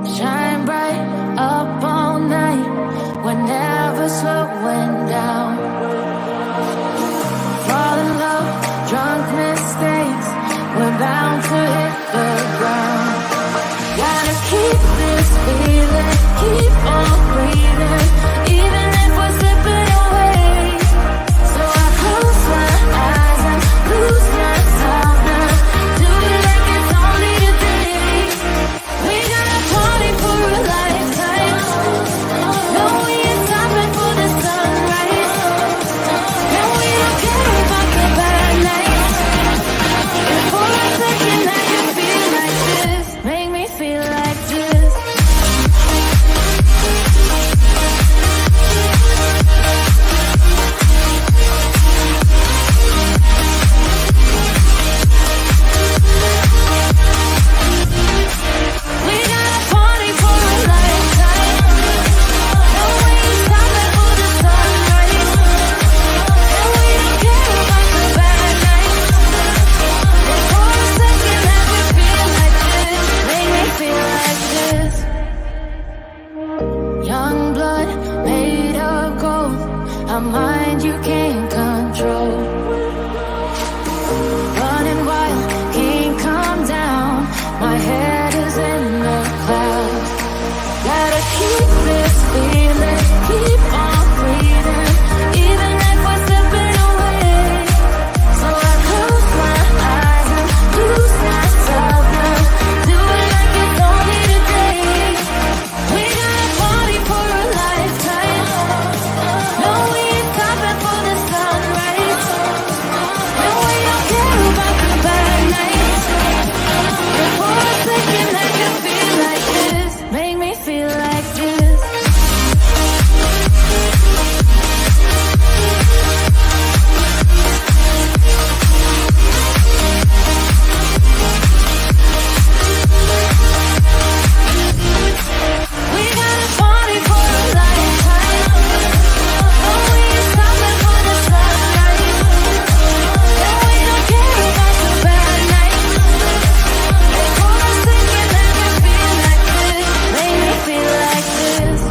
Shine bright up all night. We're never slowing down. Fall in love, drunk mistakes. We're bound to hit the ground. Gotta keep this feeling, keep on breathing, even if we're slipping away. So I close my eyes and lose myself now. Do it like it's only today. We got a party for a lifetime. No, we ain't stopping for the sunrise. No, we don't care about the bad nights. And for a second I can feel like this. Make me feel like this. We got a party for a lifetime. No, we ain't stopping for the sunrise. And we don't care about the bad nights. And for a second I can feel like this. Make me feel like this. Young blood made of gold. A mind you can't control. Running wild, can't calm down. My head is in the clouds. Gotta keep this feeling, keep on breathing, even if we're slipping away. So I close my eyes and lose myself now. Do it like it's only today. We got a party for a lifetime. No, we ain't stopping for the sunrise. No, we don't care about the bad nights. And for a second I can feel like this. Make me feel like this. We got a party for a lifetime. No, we ain't stopping for the sunrise. No, we don't care about the bad nights. And for a second I can feel like this. Make me feel like this.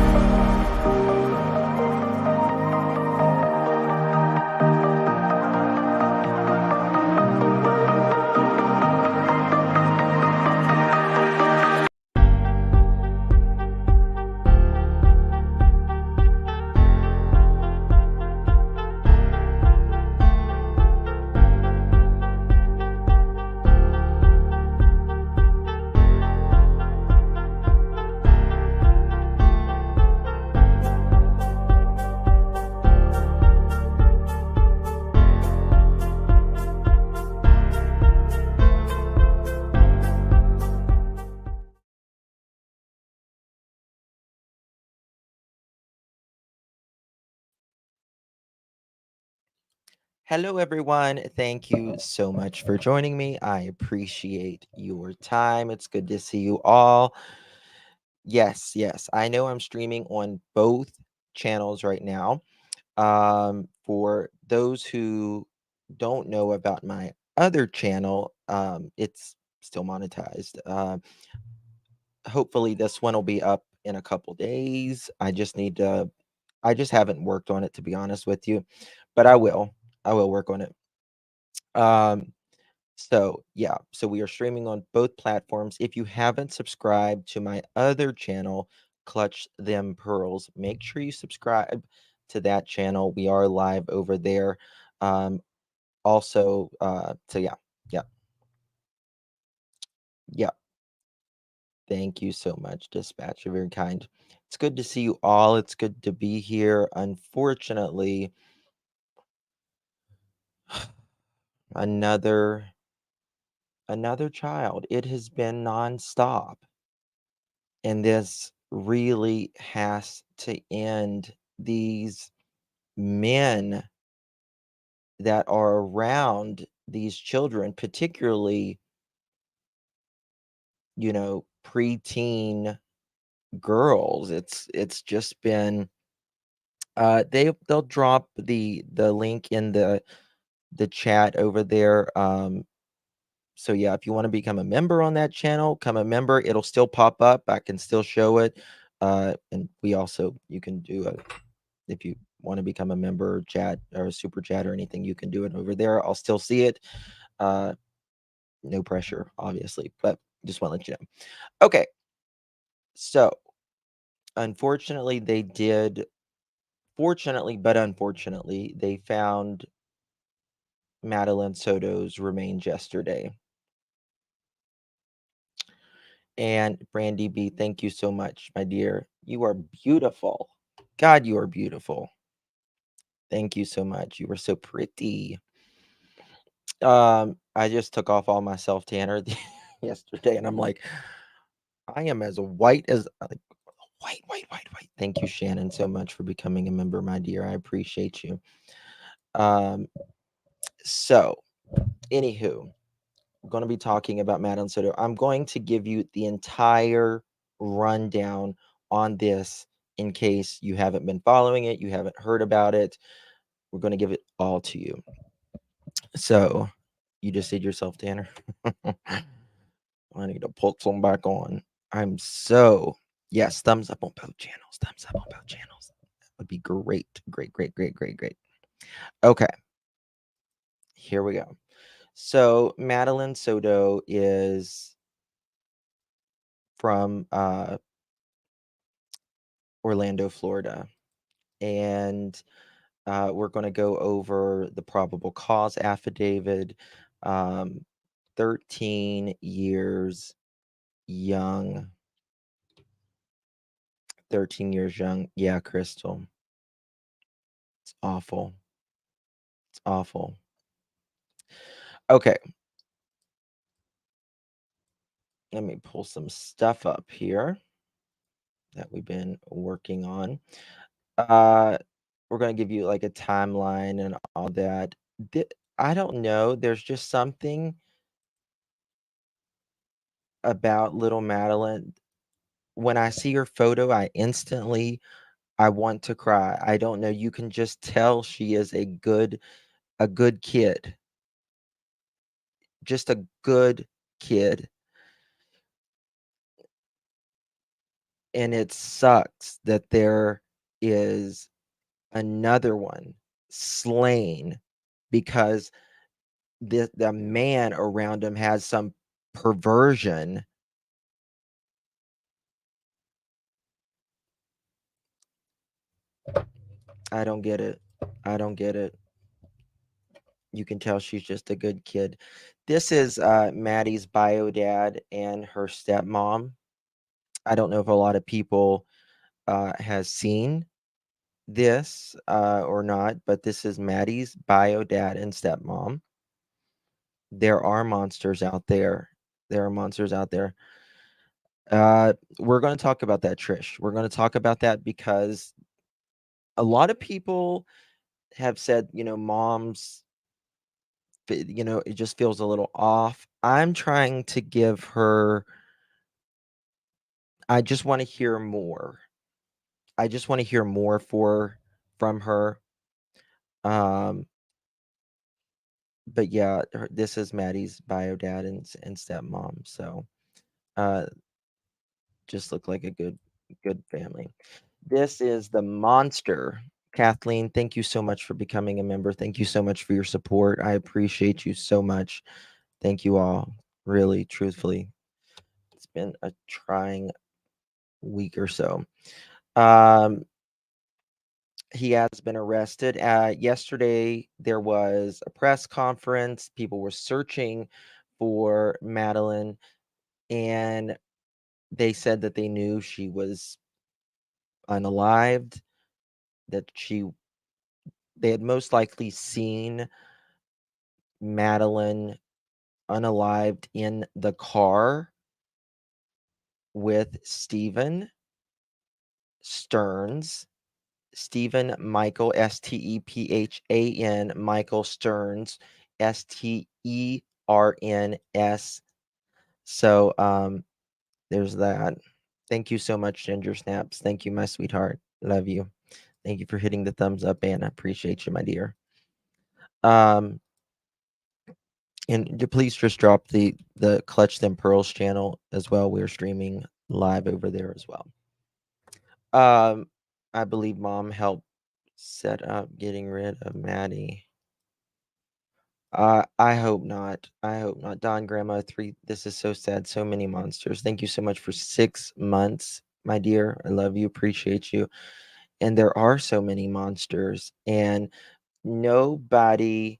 Hello, everyone. Thank you so much for joining me. I appreciate your time. It's good to see you all. Yes, yes. I know I'm streaming on both channels right now. For those who don't know about my other channel, it's still monetized. Hopefully, this one will be up in a couple days. I just haven't worked on it, to be honest with you, but I will. I will work on it. Um, so yeah, so we are streaming on both platforms. If you haven't subscribed to my other channel, Clutch Them Pearls, make sure you subscribe to that channel. We are live over there. Also, so yeah, yeah, yeah. Thank you so much, Dispatch. You're very kind. It's good to see you all. It's good to be here. Unfortunately, another child. It has been nonstop. And this really has to end. These men that are around these children, particularly, preteen girls. It's just been they'll drop the link in the chat over there. So yeah, if you want to become a member on that channel, become a member. It'll still pop up. I can still show it. And you can do if you want to become a member, chat or a super chat or anything, you can do it over there. I'll still see it. No pressure, obviously, but just want to let you know. Okay. So unfortunately, unfortunately, they found Madeline Soto's remains yesterday. And Brandy B, thank you so much, my dear. You are beautiful. God, you are beautiful. Thank you so much. You were so pretty. I just took off all my self tanner yesterday, and I'm like, I am as white as white, white, white, white. Thank you, Shannon, so much for becoming a member, my dear. I appreciate you. So, anywho, I'm going to be talking about Madeline Soto. I'm going to give you the entire rundown on this in case you haven't been following it, you haven't heard about it. We're going to give it all to you. So, you just did yourself, Tanner. I need to put some back on. Yes, thumbs up on both channels. Thumbs up on both channels. That would be great. Great, great, great, great, great. Okay. Here we go. So Madeline Soto is from Orlando, Florida. And we're going to go over the probable cause affidavit. 13 years young. 13 years young. Yeah, Crystal. It's awful. It's awful. Okay. Let me pull some stuff up here that we've been working on. We're going to give you like a timeline and all that. I don't know. There's just something about little Madeline. When I see her photo, I want to cry. I don't know. You can just tell she is a good kid. Just a good kid. And it sucks that there is another one slain because the man around him has some perversion. I don't get it. I don't get it. You can tell she's just a good kid. This is Maddie's bio dad and her stepmom. I don't know if a lot of people has seen this or not, but this is Maddie's bio dad and stepmom. There are monsters out there. There are monsters out there. We're going to talk about that, Trish. We're going to talk about that because a lot of people have said, moms, it just feels a little off. I'm trying to give her, I just want to hear more. I just want to hear more from her. But yeah, this is Maddie's bio dad and stepmom. So, just look like a good family. This is the monster. Kathleen, thank you so much for becoming a member. Thank you so much for your support. I appreciate you so much. Thank you all. Really, truthfully. It's been a trying week or so. He has been arrested. Yesterday, there was a press conference. People were searching for Madeline, and they said that they knew she was unalived, that they had most likely seen Madeline unalived in the car with Stephen Stearns. Stephen Michael, Stephan, Michael Stearns, Sterns. So there's that. Thank you so much, Ginger Snaps. Thank you, my sweetheart. Love you. Thank you for hitting the thumbs up, and I appreciate you, my dear. And please just drop the Clutch Them Pearls channel as well. We're streaming live over there as well. I believe mom helped set up getting rid of Maddie. I hope not. I hope not. Don Grandma 3, this is so sad. So many monsters. Thank you so much for 6 months, my dear. I love you, appreciate you. And there are so many monsters, and nobody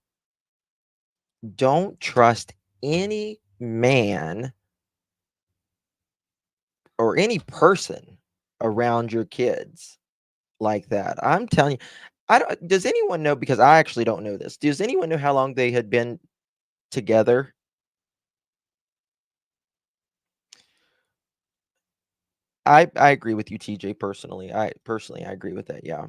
don't trust any man or any person around your kids like that. I'm telling you. I don't Does anyone know, because I actually don't know this. Does anyone know how long they had been together? I agree with you, TJ, personally. I agree with that, yeah.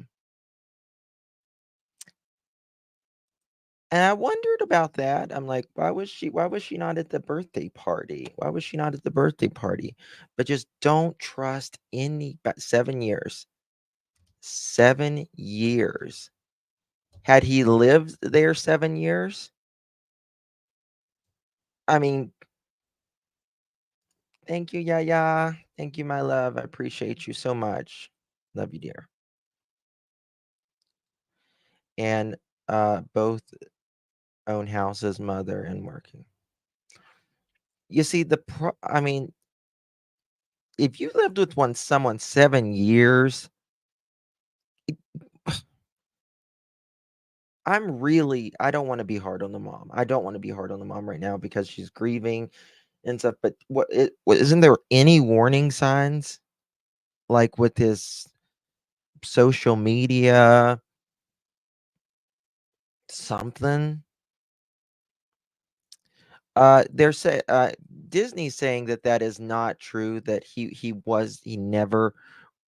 And I wondered about that. I'm like, why was she not at the birthday party? Why was she not at the birthday party? But just don't trust any. But 7 years. 7 years. Had he lived there 7 years? I mean, thank you, Yaya. Thank you, my love. I appreciate you so much. Love you, dear. And both own houses, mother and working. You see, I mean, if you lived with someone 7 years, it I don't wanna be hard on the mom. I don't wanna be hard on the mom right now because she's grieving and stuff, but isn't there any warning signs, like, with his social media, something? They're say Disney's saying that that is not true, that he never,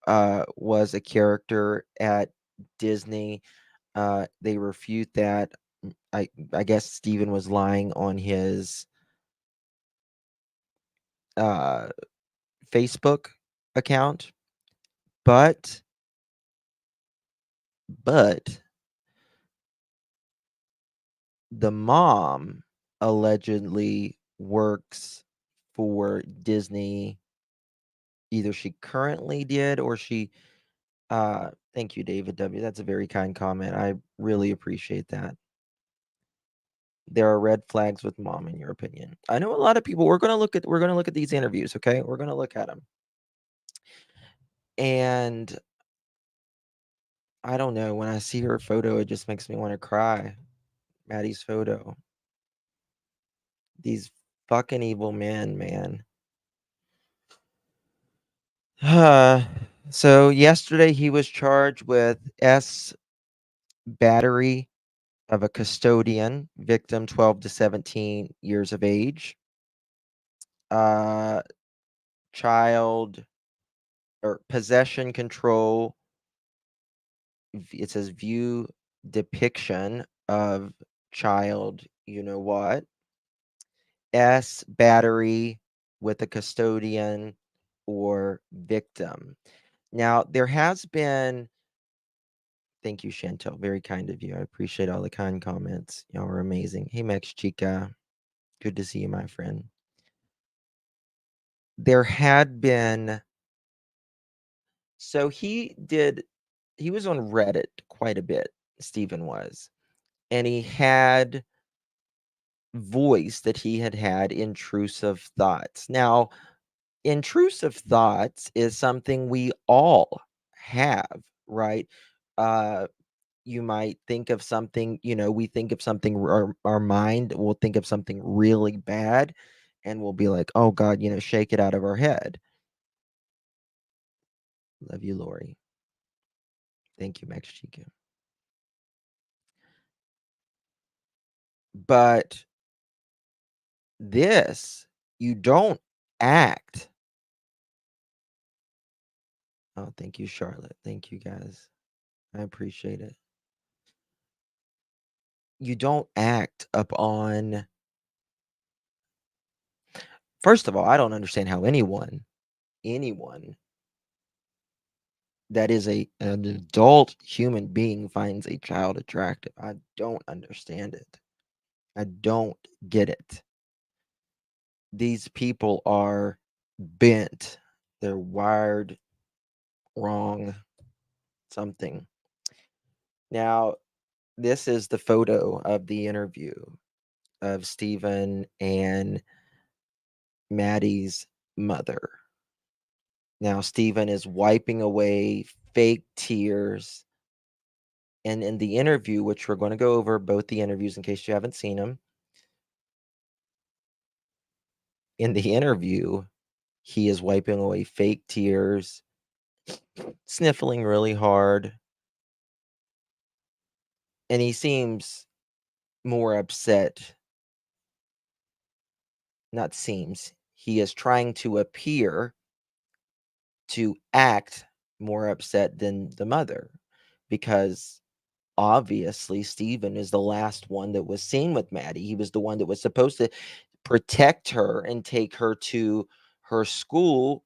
was a character at Disney. They refute that. I guess Steven was lying on his uh, Facebook account, but but the mom allegedly works for Disney. Either she currently did or she. Thank you, David W. That's a very kind comment. I really appreciate that. There are red flags with mom, in your opinion. I know a lot of people. We're gonna look at these interviews. Okay, we're gonna look at them. And I don't know, when I see her photo, it just makes me wanna cry. Maddie's photo. These fucking evil men, man. So yesterday he was charged with battery of a custodian, victim 12 to 17 years of age. Uh, child or possession control. It says view depiction of child, you know what? Battery with a custodian or victim. Now, there has been, thank you, Chantel. Very kind of you. I appreciate all the kind comments. Y'all are amazing. Hey, Max Chica. Good to see you, my friend. There had been, so he was on Reddit quite a bit, Stephen was, and he had voiced that he had intrusive thoughts. Now, intrusive thoughts is something we all have, right? Uh, you might think of something, we think of something, our mind will think of something really bad, and we'll be like, oh God, shake it out of our head. Love you, Lori. Thank you, Max Chica. But this, you don't act. Oh, thank you, Charlotte. Thank you, guys. I appreciate it. You don't act upon. First of all, I don't understand how anyone that is an adult human being finds a child attractive. I don't understand it. I don't get it. These people are bent. They're wired wrong something. Now, this is the photo of the interview of Stephen and Maddie's mother. Now, Stephen is wiping away fake tears. And in the interview, which we're going to go over both the interviews in case you haven't seen them, in the interview, he is wiping away fake tears, sniffling really hard, and he seems more upset. Not seems, he is trying to appear to act more upset than the mother because obviously Stephen is the last one that was seen with Maddie. He was the one that was supposed to protect her and take her to her school.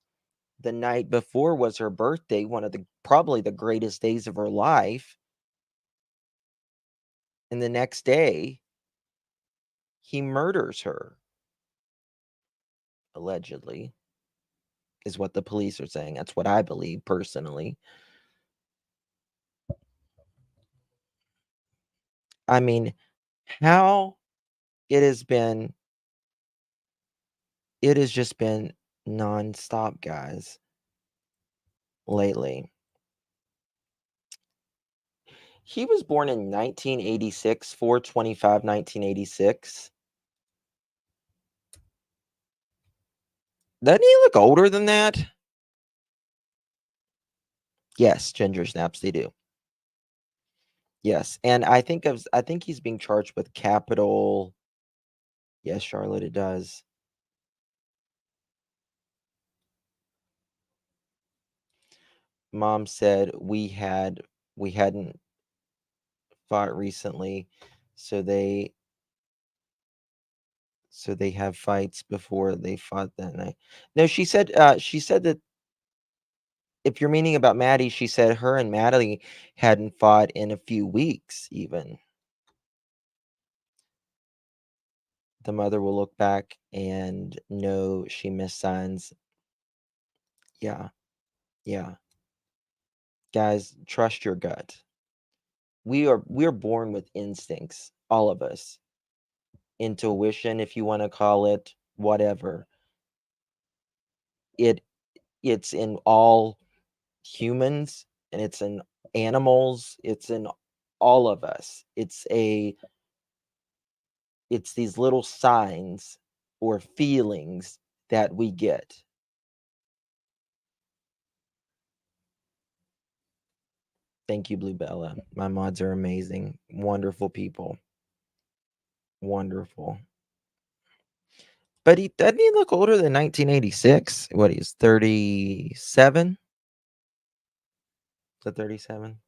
The night before was her birthday, one of the probably the greatest days of her life. And the next day, he murders her, allegedly, is what the police are saying. That's what I believe personally. I mean, how it has been, it has just been nonstop, guys, lately. He was born in 1986, 4/25, 1986. Doesn't he look older than that? Yes, ginger snaps, they do. Yes, and I think he's being charged with capital. Yes, Charlotte, it does. Mom said we hadn't fought recently, so they have fights before they fought that night. No, she said that if you're meaning about Maddie, she said her and Maddie hadn't fought in a few weeks even. The mother will look back and know she missed signs. Yeah, yeah. Guys, trust your gut. We're born with instincts, all of us. Intuition, if you want to call it, whatever. It it's in all humans and it's in animals, it's in all of us. It's these little signs or feelings that we get. Thank you, Blue Bella. My mods are amazing. Wonderful people. Wonderful. But he doesn't he look older than 1986? What, he's 37? The 37?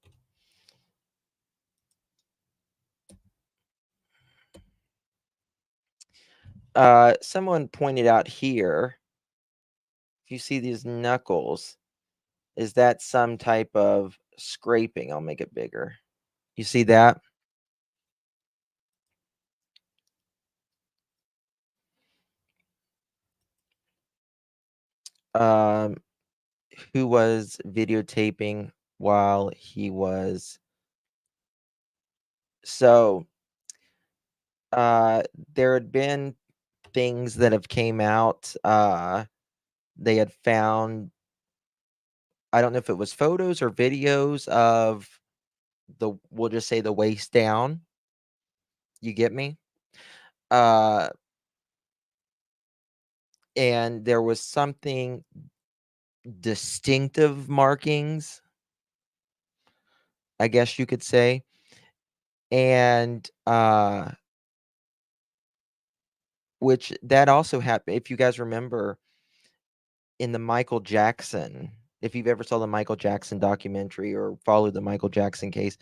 Someone pointed out here, if you see these knuckles, is that some type of scraping? I'll make it bigger. You see that? Um, who was videotaping while he was so uh there had been things that have came out. They had found, I don't know if it was photos or videos of we'll just say the waist down. You get me? Uh and there was something distinctive markings, I guess you could say. And which that also happened, if you guys remember, in the Michael Jackson, if you've ever saw the Michael Jackson documentary or followed the Michael Jackson case,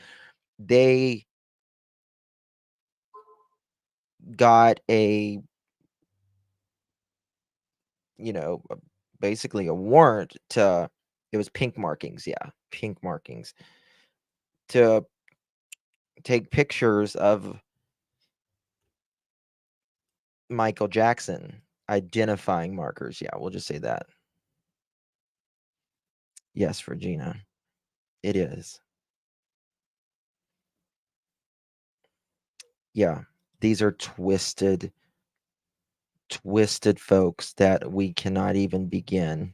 they got basically a warrant to, it was pink markings, yeah, pink markings, to take pictures of Michael Jackson identifying markers. Yeah, we'll just say that. Yes, Regina, it is. Yeah, these are twisted folks that we cannot even begin.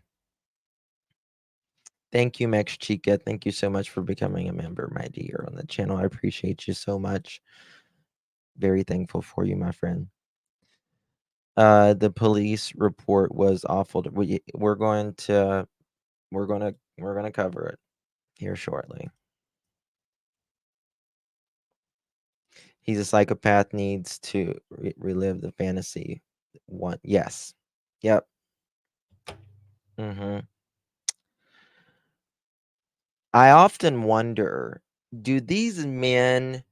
Thank you, Mex Chica. Thank you so much for becoming a member, my dear, on the channel. I appreciate you so much. Very thankful for you, my friend. The police report was awful. We're going to cover it here shortly. He's a psychopath, needs to relive the fantasy. One, yes, yep. Hmm. I often wonder, do these men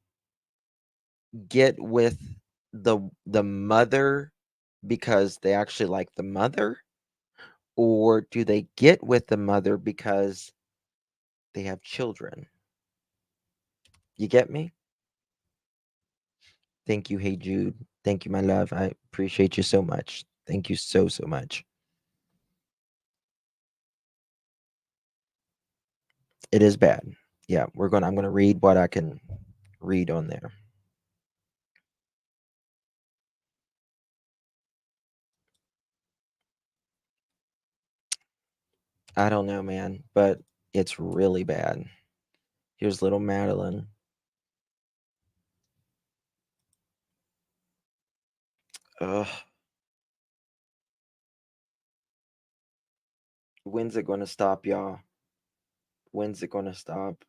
get with the mother because they actually like the mother, or do they get with the mother because they have children? You get me? Thank you, Hey Jude. Thank you, my love. I appreciate you so much. Thank you so much. It is bad. Yeah, I'm gonna read what I can read on there. I don't know, man, but it's really bad. Here's little Madeline. Ugh. When's it gonna stop, y'all? When's it gonna stop?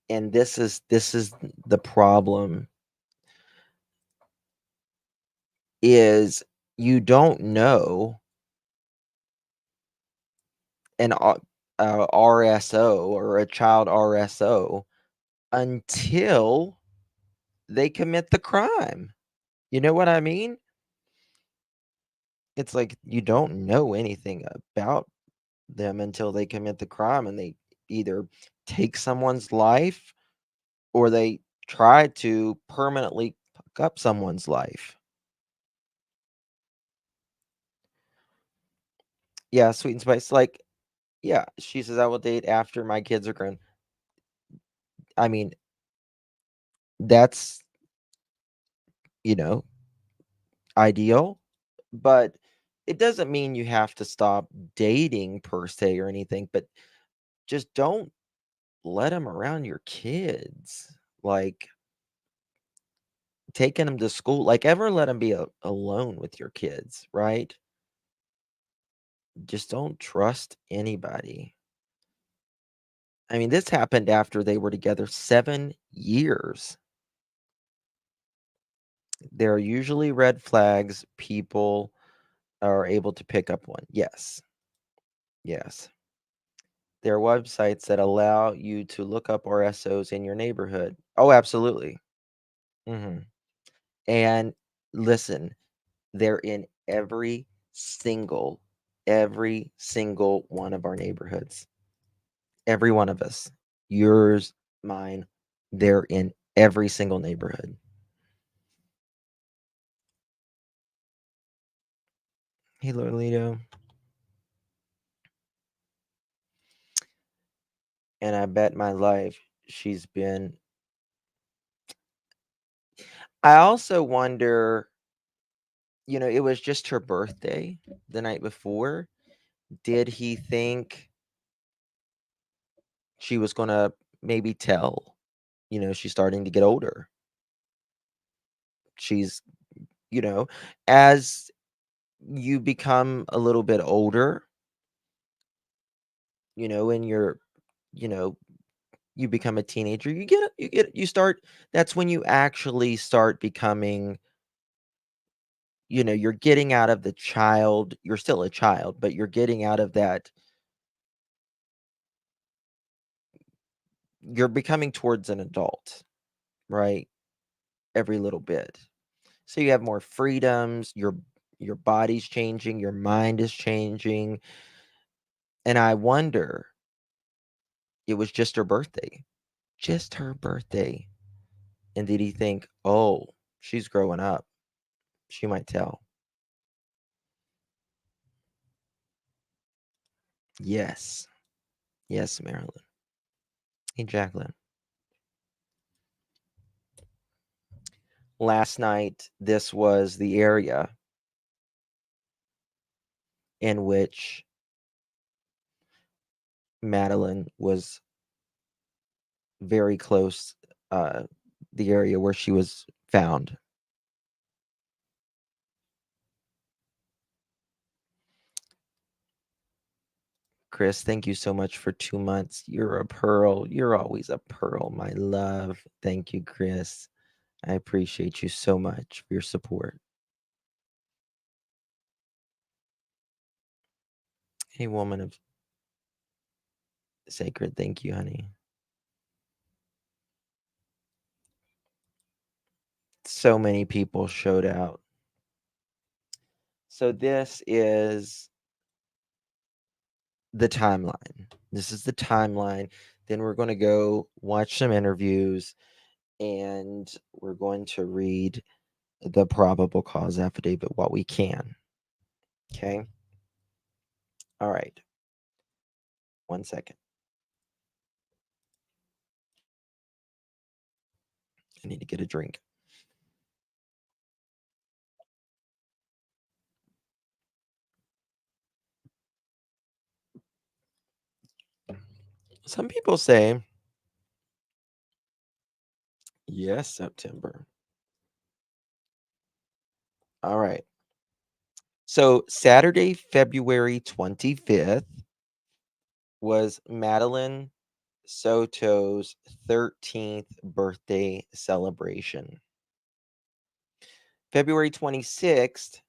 And this is the problem, is you don't know an RSO or a child RSO until they commit the crime. You know what I mean? It's like you don't know anything about them until they commit the crime, and they either take someone's life or they try to permanently fuck up someone's life. Yeah, Sweet and Spice. Like, yeah, she says, I will date after my kids are grown. I mean, that's, you know, ideal, but it doesn't mean you have to stop dating per se or anything, but just don't let them around your kids. Like, taking them to school, like, ever let them be alone with your kids, right? Just don't trust anybody. I mean, this happened after they were together 7 years. There are usually red flags people are able to pick up on. Yes. Yes. There are websites that allow you to look up RSOs in your neighborhood. Oh, absolutely. Mhm. And listen, they're in every single one of our neighborhoods. Every one of us. Yours, mine, they're in every single neighborhood. Hey, Lolito. And I bet my life she's been. I also wonder, it was just her birthday the night before. Did he think she was gonna maybe tell? She's starting to get older. She's, you know, as you become a little bit older, and you know, you become a teenager, you start, that's when you actually start becoming, you're getting out of the child, you're still a child, but you're getting out of that, you're becoming towards an adult, right? Every little bit. So you have more freedoms, your body's changing, your mind is changing. And I wonder, it was just her birthday. Just her birthday. And did he think, "Oh, she's growing up. She might tell. Yes. Yes, Marilyn. Hey, Jacqueline. Last night, this was the area in which Madeline was very close, the area where she was found. Chris, thank you so much for 2 months. You're a pearl. You're always a pearl, my love. Thank you, Chris. I appreciate you so much for your support. Hey, woman of sacred, thank you, honey. So many people showed out. So this is the timeline. This is the timeline. Then we're going to go watch some interviews and we're going to read the probable cause affidavit what we can. Okay. All right. 1 second. I need to get a drink. Some people say, yes, September. All right. So Saturday, February 25th was Madeline Soto's 13th birthday celebration. February 26th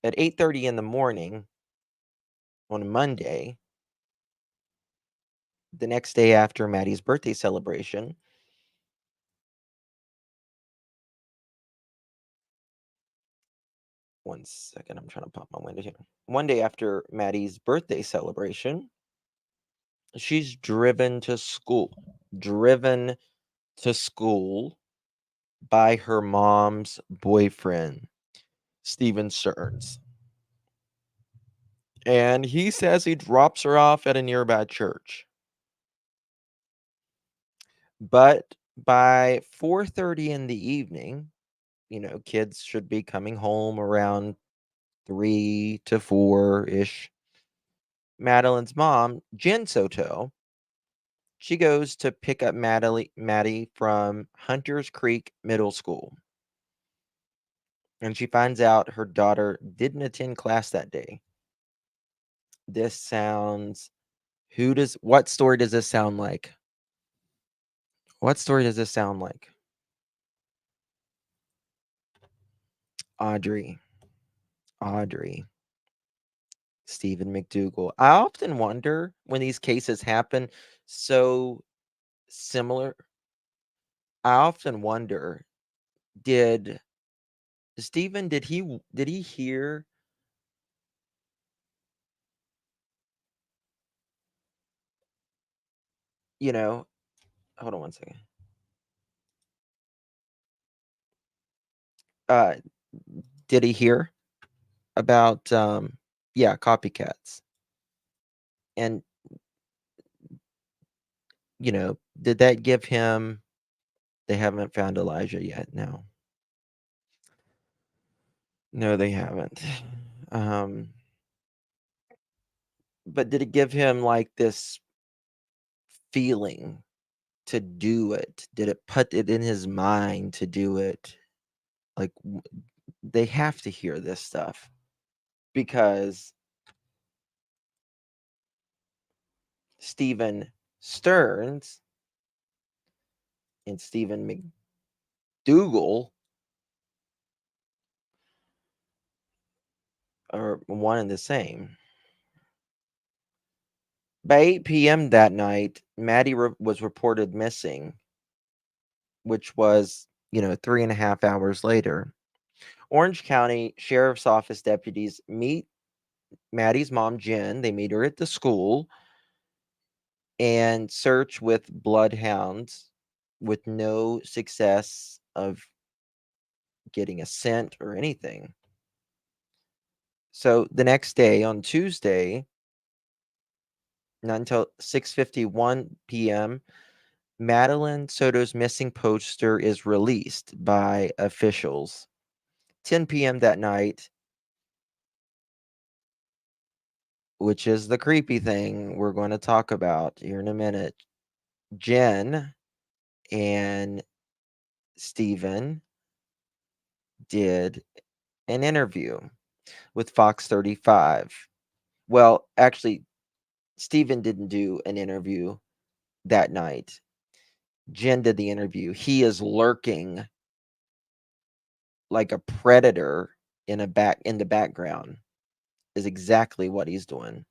at 8:30 in the morning on Monday, the next day after Maddie's birthday celebration, one second, I'm trying to pop my window here. One day after Maddie's birthday celebration, she's driven to school by her mom's boyfriend, Steven Stearns. And he says he drops her off at a nearby church. But by 4:30 in the evening, kids should be coming home around 3 to 4-ish. Madeline's mom, Jen Soto, she goes to pick up Maddie from Hunters Creek Middle School. And she finds out her daughter didn't attend class that day. This sounds what story does this sound like? What story does this sound like? Audrey. Stephen McDougal. I often wonder when these cases happen so similar. I often wonder, did Stephen, did he hear hold on 1 second. Uh, did he hear about copycats? And did that give him they haven't found Elijah yet? No. No, they haven't. But did it give him like this feeling to do it? Did it put it in his mind to do it? Like they have to hear this stuff because Stephen Stearns and Stephen McDougal are one and the same. By 8 p.m. that night, Maddie was reported missing, which was, 3.5 hours later. Orange County Sheriff's Office deputies meet Maddie's mom, Jen. They meet her at the school and search with bloodhounds with no success of getting a cent or anything. So the next day, on Tuesday, not until 6:51 p.m., Madeline Soto's missing poster is released by officials. 10 p.m. that night, which is the creepy thing we're going to talk about here in a minute. Jen and Stephen did an interview with Fox 35. Well, actually, Stephen didn't do an interview that night. Jen did the interview. He is lurking like a predator in the background is exactly what he's doing.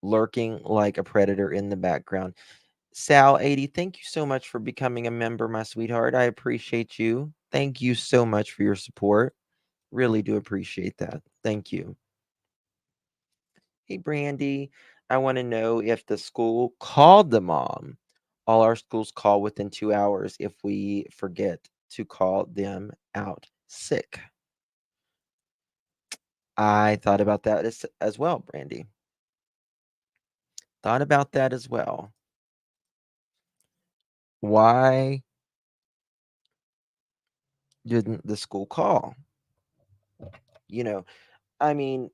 Lurking like a predator in the background. Sal 80, thank you so much for becoming a member, my sweetheart. I appreciate you. Thank you so much for your support. Really do appreciate that. Thank you. Hey, Brandy, I want to know if the school called the mom. All our schools call within 2 hours if we forget to call them out sick. I thought about that as well, Brandy. Thought about that as well. Why didn't the school call? You know, I mean,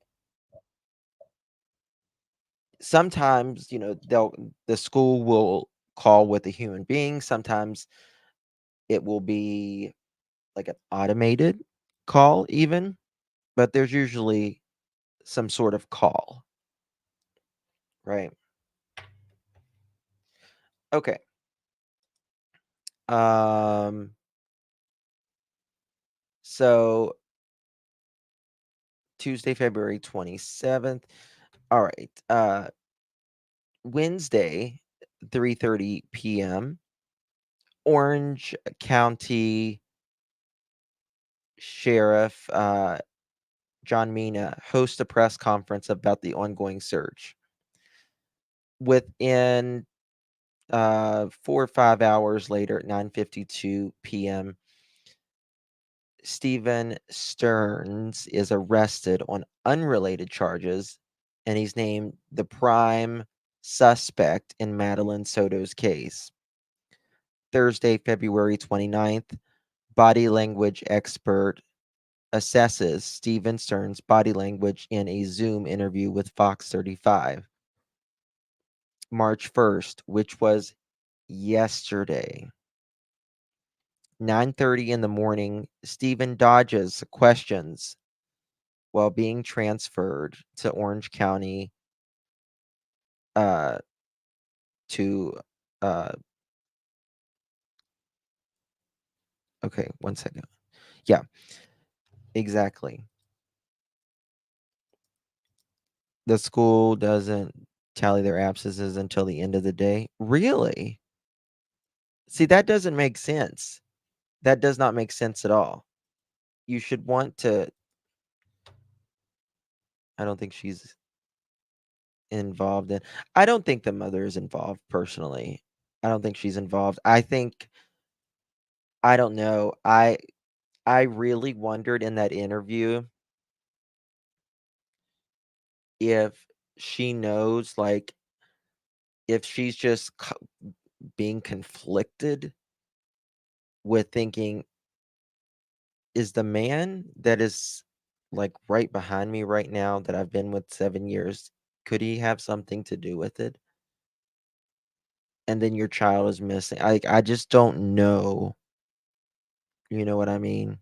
sometimes, the school will call with a human being. Sometimes it will be like an automated call even, but there's usually some sort of call, right? Okay. So Tuesday, February 27th. All right. Wednesday, 3:30 p.m. Orange County Sheriff John Mina hosts a press conference about the ongoing search. Within 4 or 5 hours later at 9:52 p.m., Stephen Stearns is arrested on unrelated charges, and he's named the prime suspect in Madeline Soto's case. Thursday, February 29th, body language expert assesses Stephen Stearns' body language in a Zoom interview with Fox 35. March 1st, which was yesterday. 9:30 in the morning, Stephen dodges questions while being transferred to Orange County to okay, 1 second. Yeah, exactly. The school doesn't tally their absences until the end of the day. Really? See, that doesn't make sense. That does not make sense at all. You should want to I don't think she's involved in I don't think the mother is involved personally. I don't think she's involved. I don't know. I really wondered in that interview if she knows, like, if she's just being conflicted with thinking, is the man that is like right behind me right now that I've been with 7 years, could he have something to do with it? And then your child is missing. I just don't know. You know what I mean?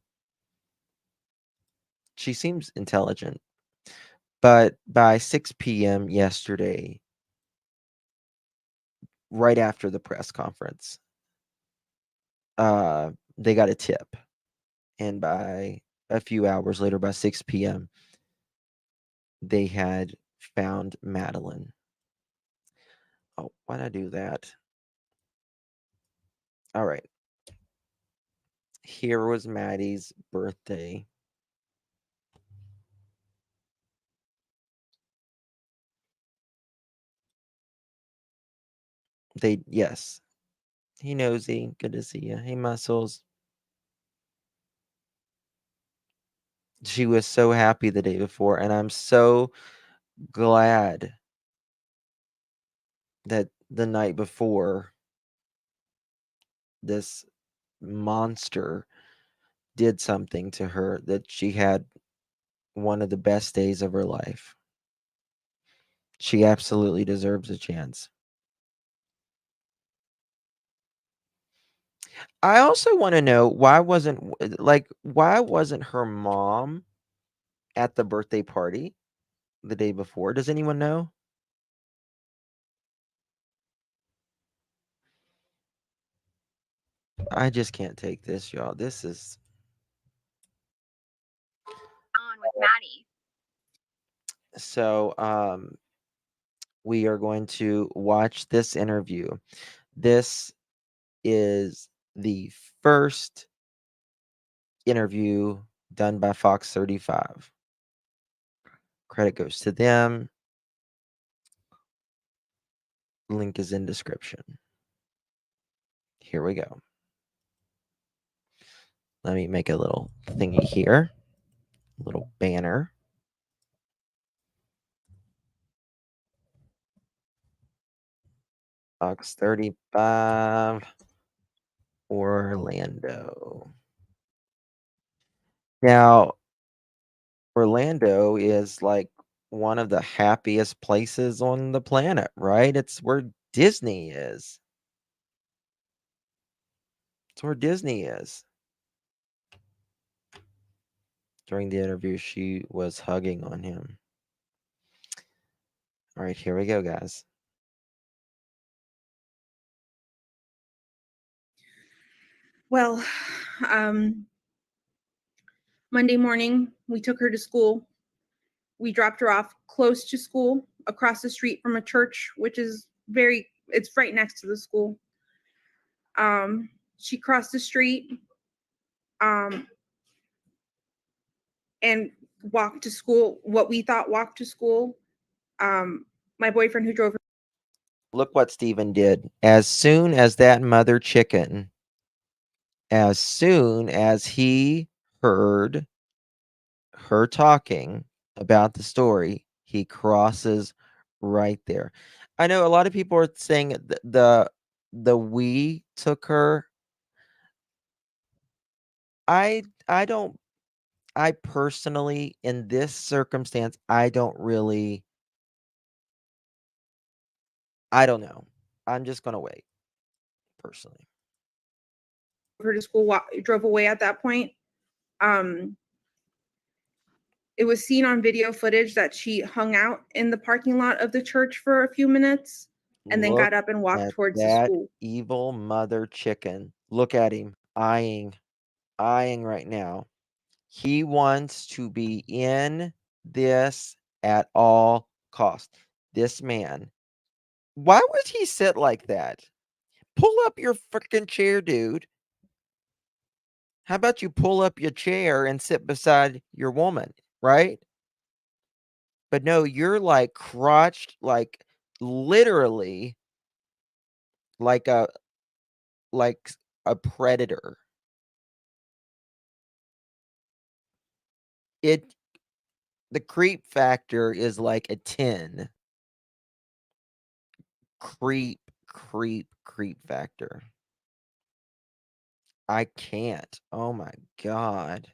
She seems intelligent. But by 6 p.m. yesterday, right after the press conference, they got a tip. And by a few hours later, by 6 p.m., they had found Madeline. Oh, why'd I do that? All right. Here was Maddie's birthday. Yes. Hey, Nosy. Good to see you. Hey, Muscles. She was so happy the day before, and I'm so glad that the night before this monster did something to her, that she had one of the best days of her life. She absolutely deserves a chance. I also want to know why wasn't her mom at the birthday party the day before? Does anyone know? I just can't take this, y'all. This is On with Maddie. so we are going to watch this interview. This is the first interview done by Fox 35. Credit goes to them. Link is in description. Here we go. Let me make a little thingy here. Little banner. Fox 35 Orlando. Now, Orlando is like one of the happiest places on the planet, right? It's where Disney is. It's where Disney is. During the interview, she was hugging on him. All right, here we go, guys. Well, Monday morning, we took her to school. We dropped her off close to school, across the street from a church, which is it's right next to the school. She crossed the street and walked to school, what we thought walked to school. My boyfriend who drove her. Look what Steven did. As soon as that mother chicken, as soon as he heard her talking about the story, he crosses right there. I know a lot of people are saying the we took her. I don't, I personally, in this circumstance, I don't know. I'm just gonna wait, personally. Her to school, drove away at that point. It was seen on video footage that she hung out in the parking lot of the church for a few minutes and then Look got up and walked at towards the that school. evil mother chicken. Look at him eyeing right now. He wants to be in this at all costs. This man. Why would he sit like that? Pull up your freaking chair, dude. How about you pull up your chair and sit beside your woman, right? But no, you're like crotched, like literally like a like a predator. It The creep factor is like a 10. Creep factor. I can't. Oh my god.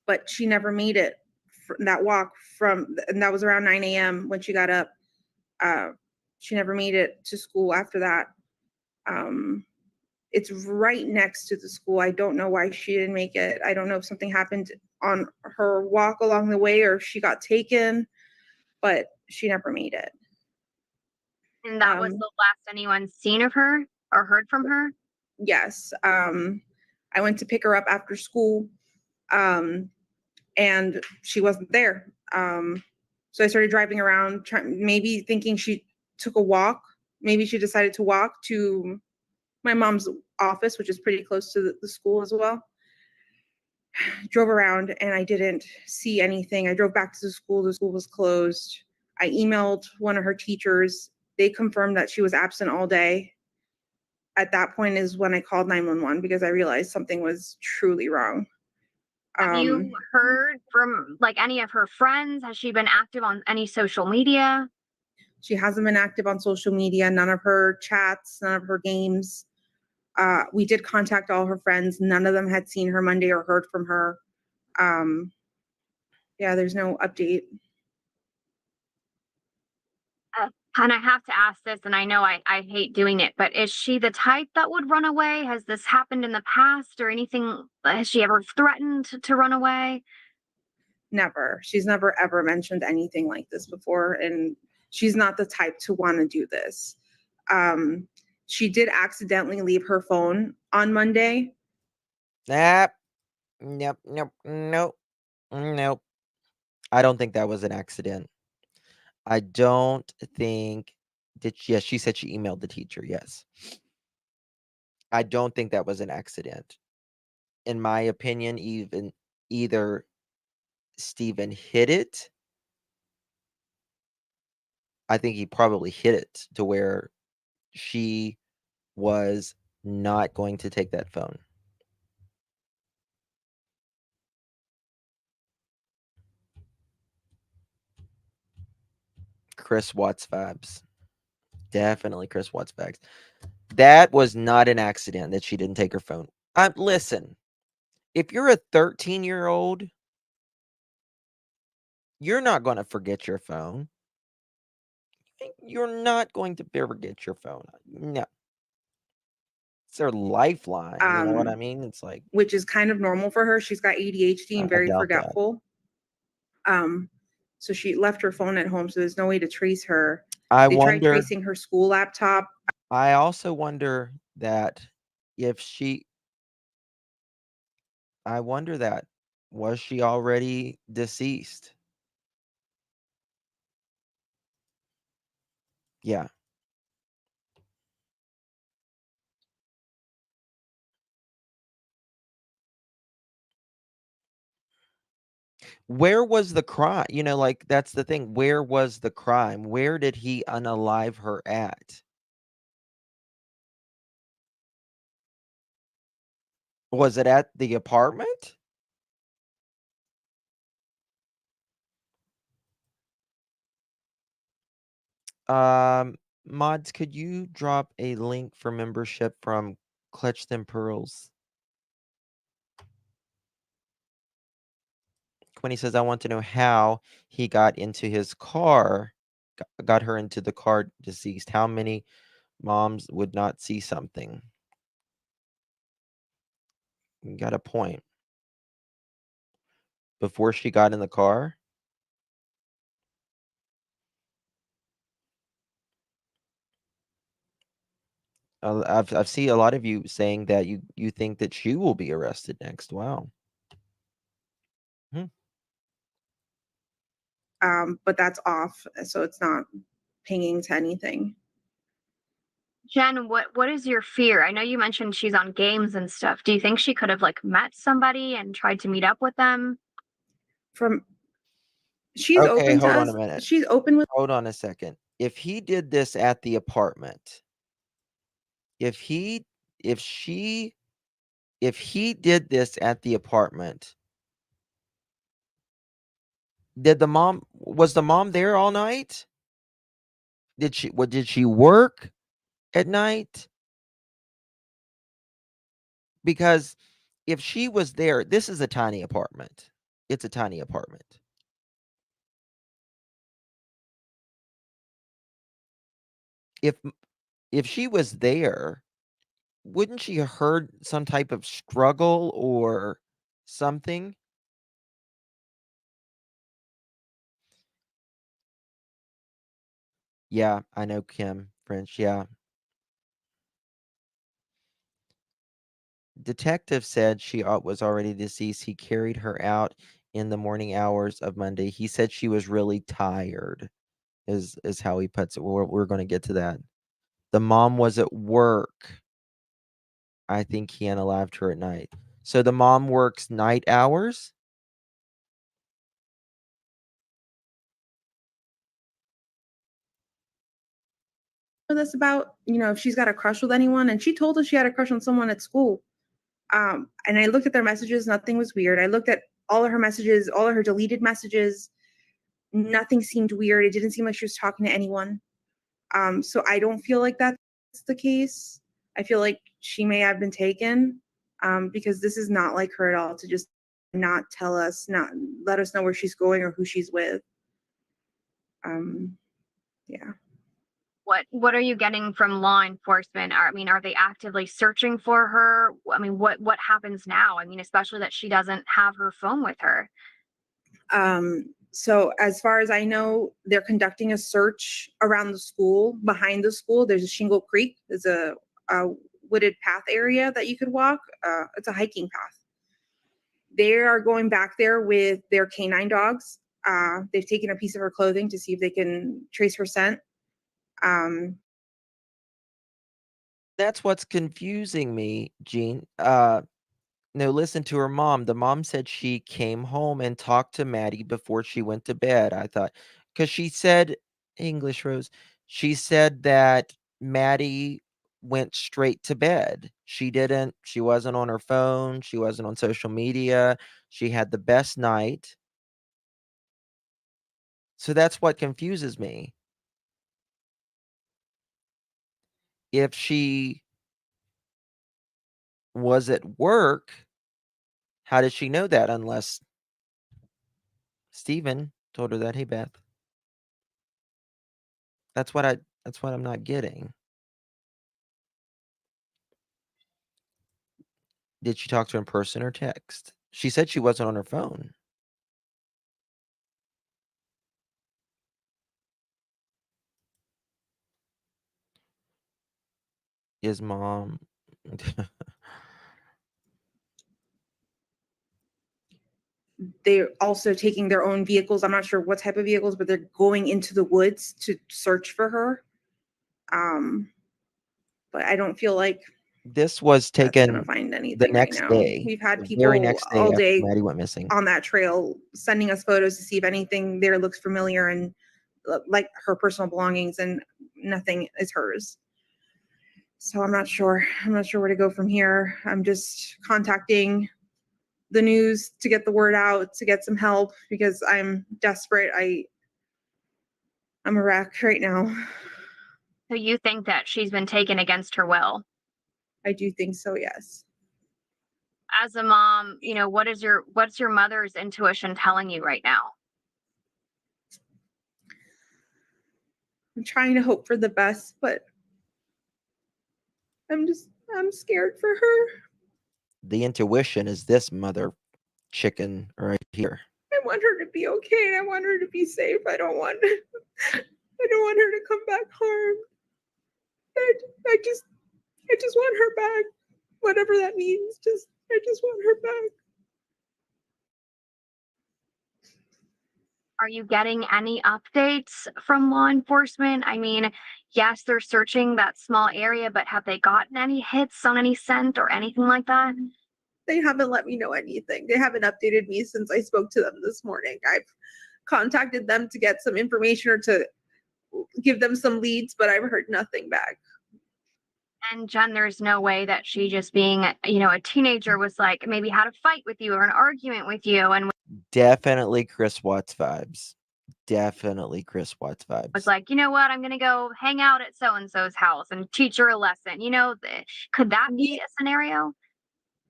But she never made it that walk and that was around 9 a.m. when she got up. She never made it to school after that. It's right next to the school. I don't know why she didn't make it. I don't know if something happened on her walk along the way or if she got taken, but she never made it. And that was the last anyone's seen of her or heard from her? Yes. I went to pick her up after school, and she wasn't there. So I started driving around, maybe thinking she took a walk. Maybe she decided to walk to my mom's office, which is pretty close to the school as well. Drove around and I didn't see anything. I drove back to the school. The school was closed. I emailed one of her teachers. They confirmed that she was absent all day. At that point is when I called 911 because I realized something was truly wrong. Have you heard from like any of her friends? Has she been active on any social media? She hasn't been active on social media, none of her chats, none of her games. We did contact all her friends. None of them had seen her Monday or heard from her. Yeah, there's no update. And I have to ask this, and I know I hate doing it, but is she the type that would run away? Has this happened in the past or anything? Has she ever threatened to run away? Never. She's never ever mentioned anything like this before, and she's not the type to want to do this. She did accidentally leave her phone on Monday. Nope. Nope. I don't think that was an accident. I don't think yes, she said she emailed the teacher, yes. I don't think that was an accident. In my opinion, either Steven hid it. I think he probably hid it to where she was not going to take that phone. Chris Watts vibes. Definitely Chris Watts vibes. That was not an accident that she didn't take her phone. Listen, if you're a 13-year-old, you're not going to forget your phone. You're not going to forget your phone. No. It's their lifeline. You know what I mean? It's like, which is kind of normal for her. She's got ADHD and very forgetful. So she left her phone at home, so there's no way to trace her. They tried tracing her school laptop. I also wonder that was she already deceased? Yeah. Where was the crime? Like, that's the thing. Where was the crime? Where did he unalive her at? Was it at the apartment? Mods, could you drop a link for membership from Clutch Them Pearls? Quinny says, I want to know how he got into his car, got her into the car deceased. How many moms would not see something? You got a point. Before she got in the car? I've seen a lot of you saying that you think that she will be arrested next. Wow. But that's off, so it's not pinging to anything. Jen, what is your fear? I know you mentioned she's on games and stuff. Do you think she could have like met somebody and tried to meet up with them? She's open to hold us. on a minute. She's open with. Hold on a second. If he did this at the apartment, if he did this at the apartment, was the mom there all night? Did she work at night? Because if she was there, this is a tiny apartment. It's a tiny apartment. If she was there, wouldn't she have heard some type of struggle or something? Yeah, I know Kim French. Yeah. Detective said she was already deceased. He carried her out in the morning hours of Monday. He said she was really tired, is how he puts it. We're going to get to that. The mom was at work. I think he unalived her at night. So the mom works night hours? This about, if she's got a crush with anyone, and she told us she had a crush on someone at school. And I looked at their messages, nothing was weird. I looked at all of her messages, all of her deleted messages. Nothing seemed weird. It didn't seem like she was talking to anyone. So I don't feel like that's the case. I feel like she may have been taken, because this is not like her at all to just not tell us, not let us know where she's going or who she's with. Yeah. What are you getting from law enforcement? I mean, are they actively searching for her? I mean, what happens now? I mean, especially that she doesn't have her phone with her. So as far as I know, they're conducting a search around the school. Behind the school, there's a Shingle Creek. There's a wooded path area that you could walk. It's a hiking path. They are going back there with their canine dogs. They've taken a piece of her clothing to see if they can trace her scent. That's what's confusing me, Jean. No, listen to her mom. The mom said she came home and talked to Maddie before she went to bed. I thought, because she said, English Rose, she said that Maddie went straight to bed. She wasn't on her phone. She wasn't on social media. She had the best night. So that's what confuses me. If she was at work, how did she know that unless Steven told her that? Hey, Beth. That's what I'm not getting. Did she talk to her in person or text? She said she wasn't on her phone. Is mom They're also taking their own vehicles. I'm not sure what type of vehicles, but they're going into the woods to search for her. But I don't feel like this was that's gonna taken find the anything right next now. day, We've had the very people next day all after day Maddie went missing. on that trail sending us photos to see if anything there looks familiar and like her personal belongings, and nothing is hers. So I'm not sure where to go from here. I'm just contacting the news to get the word out, to get some help, because I'm desperate. I'm a wreck right now. So you think that she's been taken against her will? I do think so, yes. As a mom, you know, what's your mother's intuition telling you right now? I'm trying to hope for the best, but I'm scared for her. The intuition is this mother chicken right here. I want her to be okay, and I want her to be safe. I don't want her to come back harmed. I just want her back. Whatever that means. I just want her back. Are you getting any updates from law enforcement? I mean, yes, they're searching that small area, but have they gotten any hits on any scent or anything like that? They haven't let me know anything. They haven't updated me since I spoke to them this morning. I've contacted them to get some information or to give them some leads, but I've heard nothing back. And Jen, there's no way that she, just being, you know, a teenager, was like maybe had a fight with you or an argument with you and Definitely Chris Watts vibes. Definitely Chris Watts vibes. was like, you know what, I'm gonna go hang out at so and so's house and teach her a lesson. You know, could that be a scenario?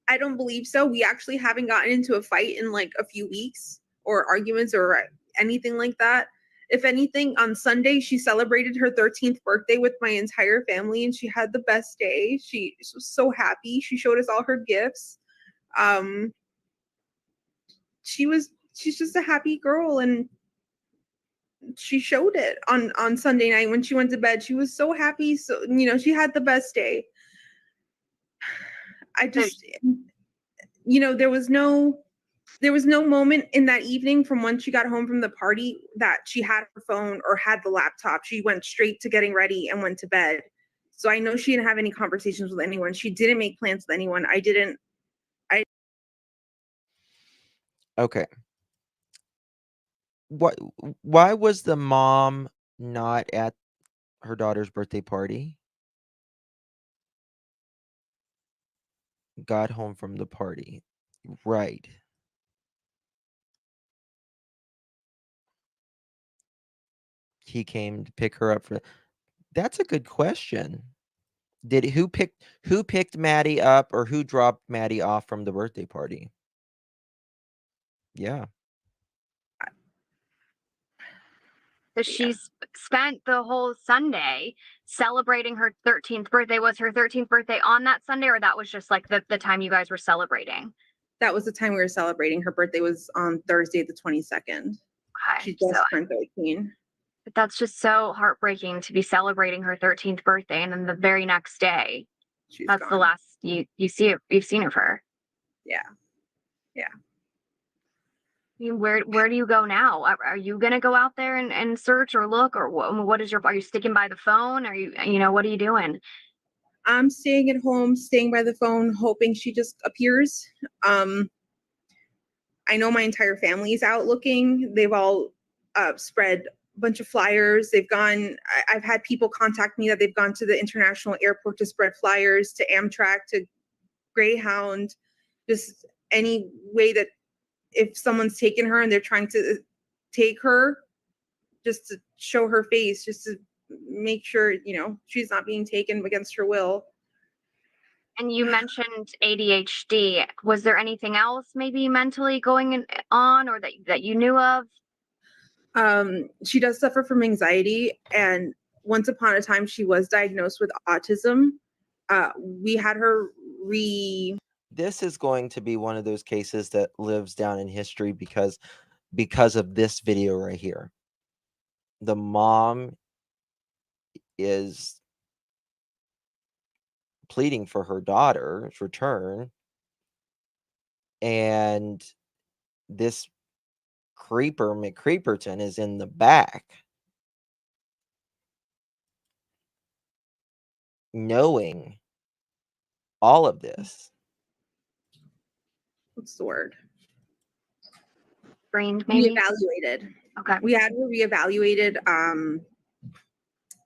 I don't believe so. We actually haven't gotten into a fight in like a few weeks, or arguments or anything like that. If anything, on Sunday, she celebrated her 13th birthday with my entire family, and she had the best day. She was so happy. She showed us all her gifts. She's just a happy girl, and she showed it on Sunday night when she went to bed. She was so happy. So, you know, she had the best day. I just, you know, there was no moment in that evening from when she got home from the party that she had her phone or had the laptop. She went straight to getting ready and went to bed. So I know she didn't have any conversations with anyone. She didn't make plans with anyone. Okay. Why was the mom not at her daughter's birthday party? got home from the party. Right. He came to pick her up for. That's a good question. Who picked Maddie up, or who dropped Maddie off from the birthday party? Yeah. So she's spent the whole Sunday celebrating her 13th birthday. Was her 13th birthday on that Sunday, or that was just like the time you guys were celebrating? That was the time we were celebrating. Her birthday was on Thursday, the 22nd. Okay, She just turned 13. but that's just so heartbreaking to be celebrating her 13th birthday, and then the very next day, that's gone. the last you've seen of her. Yeah. Yeah. I mean, where do you go now? Are you gonna go out there and search or look, or what is are you sticking by the phone? Are you what are you doing? I'm staying at home, staying by the phone, hoping she just appears. I know my entire family is out looking. They've all spread a bunch of flyers. I've had people contact me that they've gone to the international airport to spread flyers, to Amtrak, to Greyhound, just any way that if someone's taken her and they're trying to take her, just to show her face, just to make sure, she's not being taken against her will. And you mentioned ADHD. Was there anything else maybe mentally going on, or that you knew of? She does suffer from anxiety, and once upon a time she was diagnosed with autism. We had her This is going to be one of those cases that lives down in history because of this video right here. The mom is pleading for her daughter's return, and this creeper McCreeperton is in the back, knowing all of this. What's the word? Brained, maybe? Reevaluated. Okay. We had her reevaluated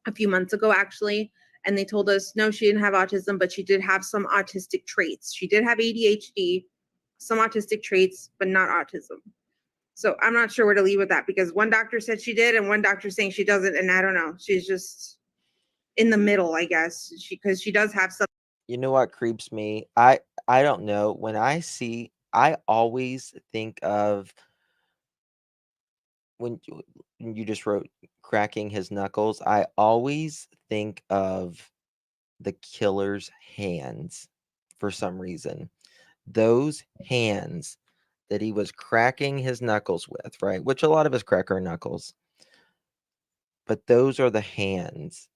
a few months ago, actually, and they told us no, she didn't have autism, but she did have some autistic traits. She did have ADHD, some autistic traits, but not autism. So I'm not sure where to leave with that, because one doctor said she did and one doctor saying she doesn't, and I don't know. She's just in the middle, I guess, because she does have some. You know what creeps me? I don't know. When I always think of when you just wrote cracking his knuckles, I always think of the killer's hands for some reason. Those hands that he was cracking his knuckles with, right? Which a lot of us crack our knuckles. But those are the hands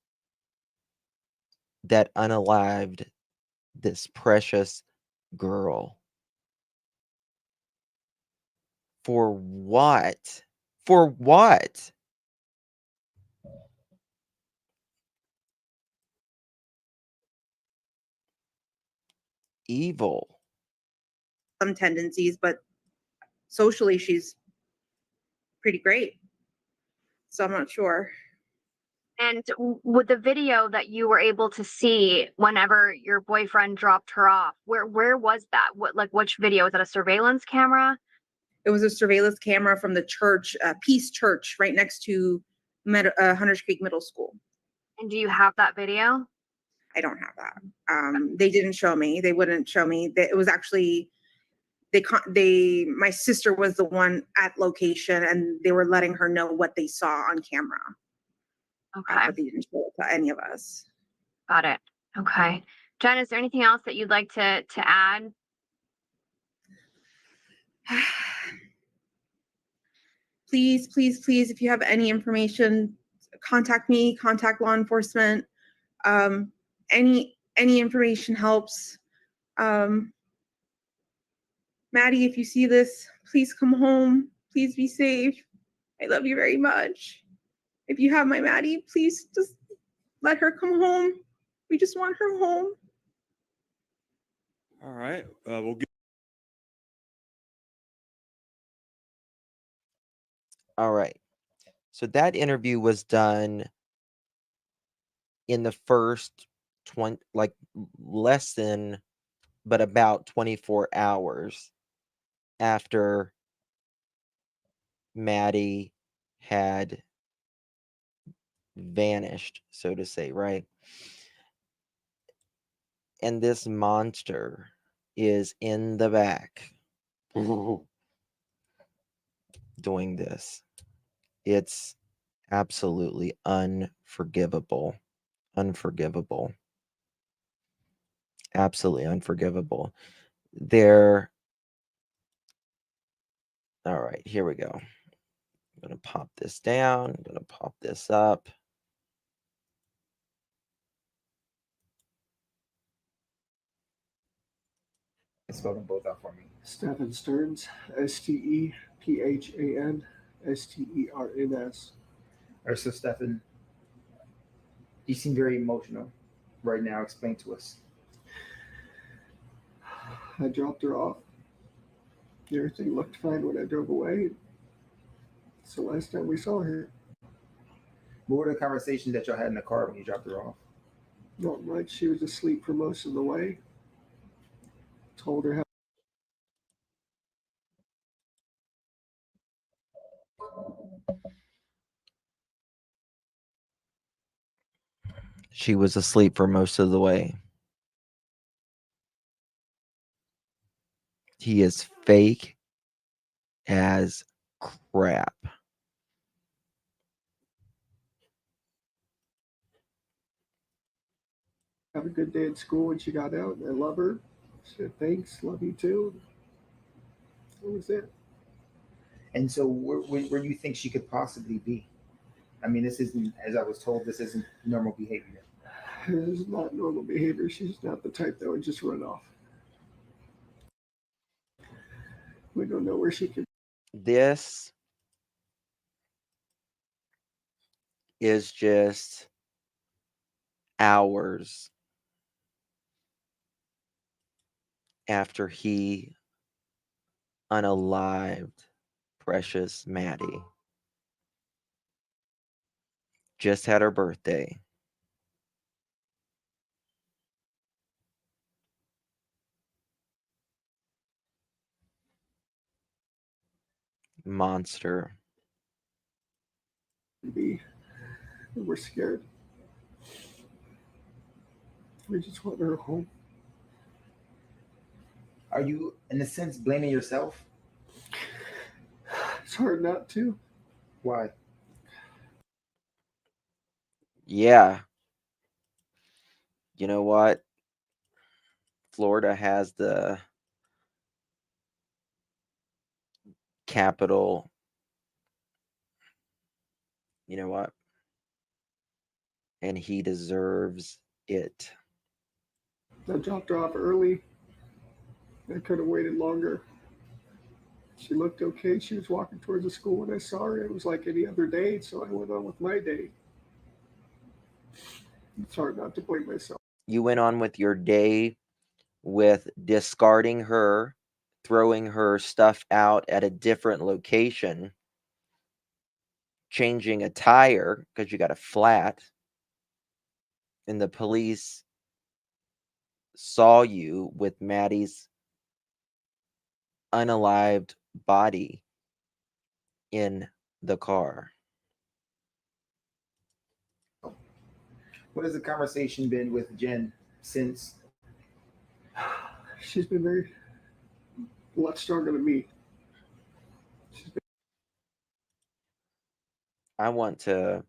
that unalived this precious girl. For what? For what? Evil. Some tendencies, but socially she's pretty great. So I'm not sure. And with the video that you were able to see whenever your boyfriend dropped her off, where was that? Which video? Was that a surveillance camera? It was a surveillance camera from the church, Peace Church, right next to Hunters Creek Middle School. And do you have that video? I don't have that. They didn't show me. They wouldn't show me. It was actually my sister was the one at location, and they were letting her know what they saw on camera. Okay. But they didn't show it to any of us. Got it. Okay. Jen, is there anything else that you'd like to add? Please, please, please, if you have any information, contact me, contact law enforcement. Any information helps. Maddie, if you see this, please come home. Please be safe. I love you very much. If you have my Maddie, please just let her come home. We just want her home. All right. We'll get. All right. So that interview was done in the first less than but about 24 hours after Maddie had vanished, so to say, right? And this monster is in the back doing this. It's absolutely unforgivable. Unforgivable. Absolutely unforgivable. All right, here we go. I'm going to pop this down. I'm going to pop this up. Spell them both out for me. Stephen Stearns, Stephan Stearns. All right, so Stephen, you seem very emotional right now. Explain to us. I dropped her off. Everything looked fine when I drove away. It's the last time we saw her. What were the conversations that y'all had in the car when you dropped her off? Not much. She was asleep for most of the way. Told her how. She was asleep for most of the way. He is fake as crap. Have a good day at school when she got out. I love her. She said, thanks. Love you too. That was it. And so where do you think she could possibly be? I mean, this isn't, as I was told, this isn't normal behavior. This is not normal behavior. She's not the type that would just run off. We don't know where she could. This is just hours after he unalived precious Maddie. Just had her birthday. Monster. Be. We're scared. We just want her home. Are you, in a sense, blaming yourself? It's hard not to. Why? Yeah. You know what? Florida has the capital. You know what? And he deserves it. I dropped her off early. I could have waited longer. She looked okay. She was walking towards the school when I saw her. It was like any other day, so I went on with my day. It's hard not to blame myself. You went on with your day with discarding her, throwing her stuff out at a different location, changing a tire because you got a flat, and the police saw you with Maddie's unalived body in the car. What has the conversation been with Jen since? She's been a lot stronger than me. I want to,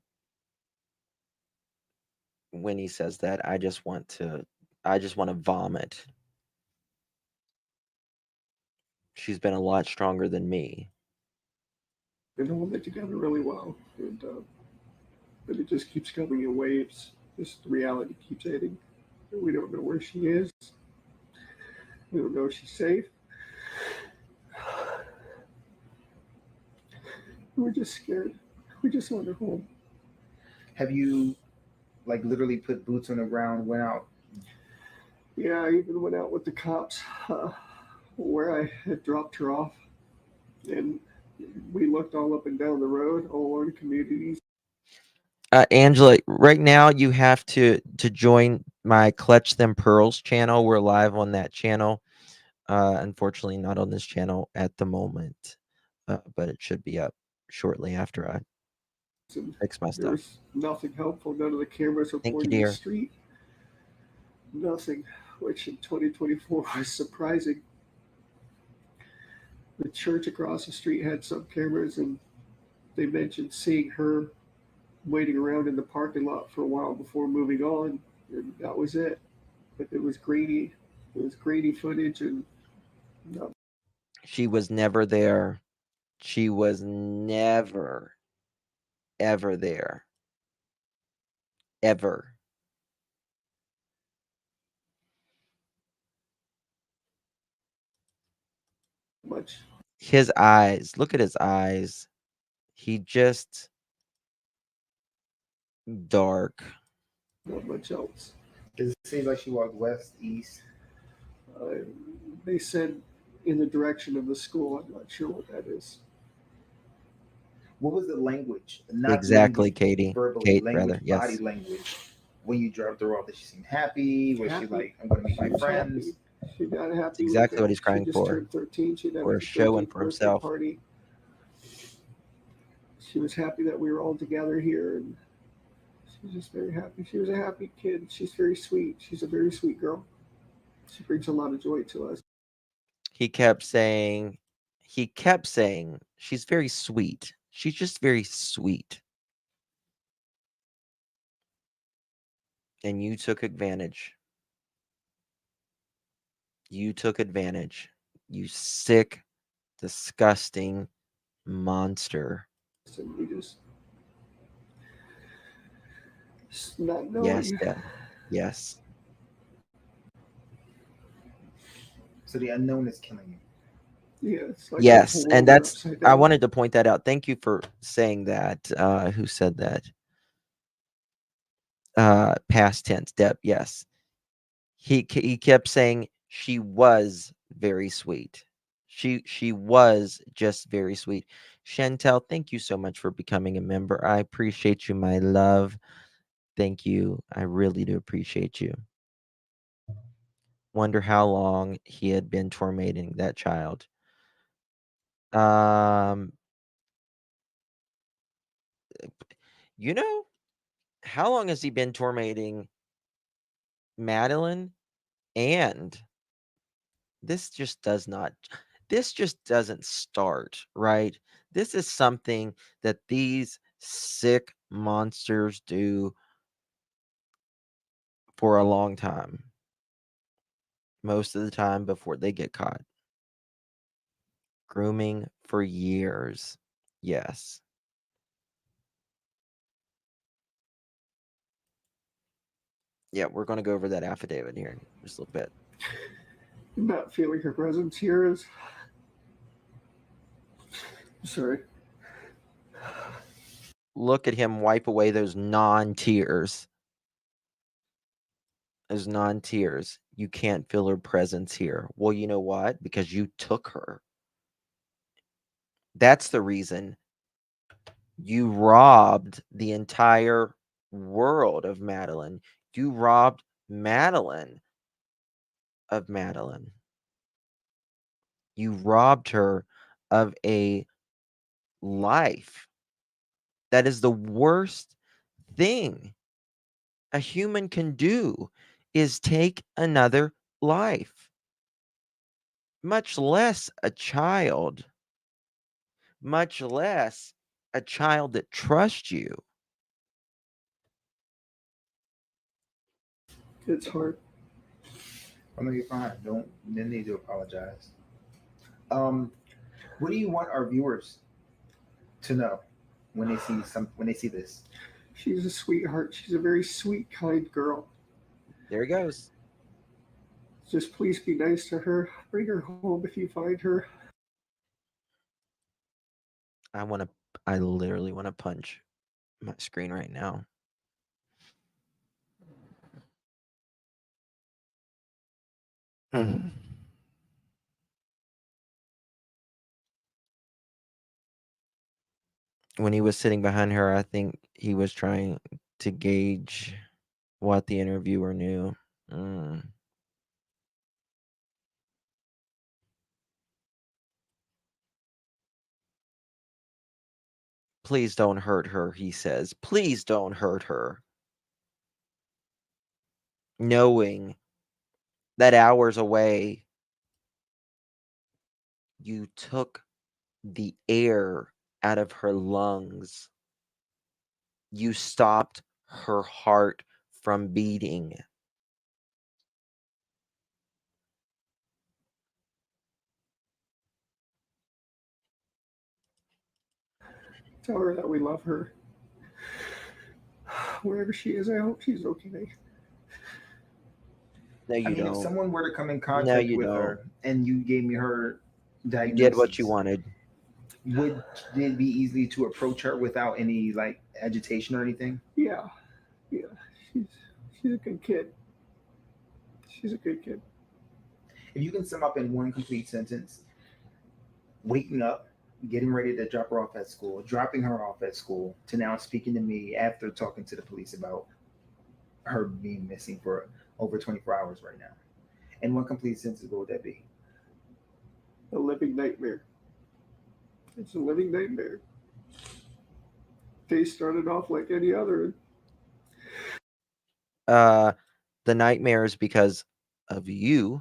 when he says that, I just want to vomit. She's been a lot stronger than me. Been holding it together really well, but it just keeps coming in waves. Just the reality keeps hitting. We don't know where she is. We don't know if she's safe. We're just scared. We just want her home. Have you, like, literally put boots on the ground, went out? Yeah, I even went out with the cops where I had dropped her off. And we looked all up and down the road, all over the communities. Angela, right now you have to join my Clutch Them Pearls channel. We're live on that channel. Unfortunately, not on this channel at the moment, but it should be up shortly after I fix my stuff. There's nothing helpful. None of the cameras Thank you, reporting the dear. street. Nothing, which in 2024 was surprising. The church across the street had some cameras, and they mentioned seeing her waiting around in the parking lot for a while before moving on, and that was it. But it was grainy. It was grainy footage, and no, She was never there. She was never, ever there. Ever. much. His eyes. Look at his eyes. He just dark. Not much else. It seems like she walked west, east. They said in the direction of the school. I'm not sure what that is. What was the language? Not Exactly, language Katie. verbally, Kate, language, rather. body Yes. language. When you dropped her off, did she seem happy? Was she Happy. like, I'm going to meet She my was friends? happy. She got happy. That's exactly what he's She crying just for. turned 13. She had For a a show and 13th for birthday himself. party. She was happy that we were all together here, and she was just very happy. She was a happy kid. She's very sweet. She's a very sweet girl. She brings a lot of joy to us. He kept saying, she's very sweet. She's just very sweet. And you took advantage. You took advantage. You sick, disgusting monster. And we just not knowing. Yes, Deb. Yes. So the unknown is killing you. Yeah, it's like Yes, the whole and world that's upside I down. wanted to point that out. Thank you for saying that. Who said that? Past tense, Deb. Yes. He kept saying she was very sweet. She was just very sweet. Chantel, thank you so much for becoming a member. I appreciate you, my love. Thank you. I really do appreciate you. Wonder how long he had been tormenting that child. You know, how long has he been tormenting Madeline? And this just doesn't start, right? This is something that these sick monsters do for a long time. Most of the time before they get caught. Grooming for years. Yes. Yeah, we're going to go over that affidavit here in just a little bit. Not feeling her presence here is. Sorry. Look at him wipe away those non-tears. Those non-tears. You can't feel her presence here. Well, you know what? Because you took her. That's the reason you robbed the entire world of Madeline. You robbed Madeline of Madeline. You robbed her of a life. That is the worst thing a human can do, is take another life, much less a child, much less a child that trusts you. It's hard. I know you're fine. Don't need to apologize. What do you want our viewers to know when they see this? She's a sweetheart. She's a very sweet, kind girl. There he goes. Just please be nice to her. Bring her home if you find her. I literally want to punch my screen right now. When he was sitting behind her, I think he was trying to gauge what the interviewer knew. Mm. Please don't hurt her, he says. Please don't hurt her. Knowing that hours away, you took the air out of her lungs. You stopped her heart from beating. Tell her that we love her. Wherever she is, I hope she's okay. No, you I mean, if don't. someone were to come in No, contact you with don't. her and you gave me her You did diagnosis, what you wanted. would it be easy to approach her without any like agitation or anything? Yeah, yeah. She's a good kid. She's a good kid. If you can sum up in one complete sentence, waking up, getting ready to drop her off at school, dropping her off at school, to now speaking to me after talking to the police about her being missing for over 24 hours right now. In one complete sentence, what would that be? A living nightmare. It's a living nightmare. Day started off like any other. The nightmare is because of you.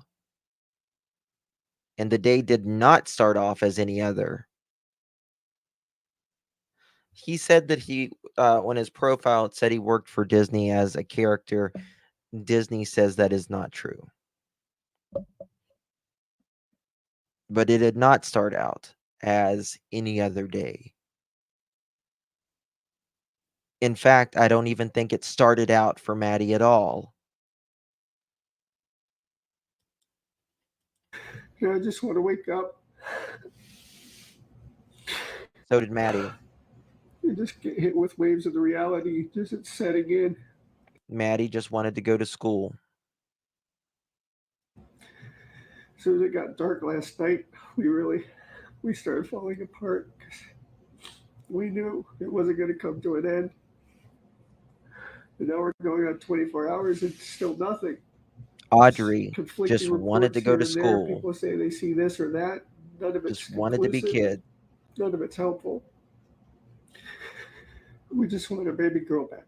And the day did not start off as any other. He said that he, on his profile, it said he worked for Disney as a character. Disney says that is not true. But it did not start out as any other day. In fact, I don't even think it started out for Maddie at all. I just want to wake up. So did Maddie. You just get hit with waves of the reality. Just it's setting in. Maddie just wanted to go to school. As soon as it got dark last night, we started falling apart because we knew it wasn't going to come to an end. And now we're going on 24 hours and still nothing. Audrey just wanted to go to school. People say they see this or that. None of it's just wanted to be kid. None of it's helpful. We just wanted a baby girl back.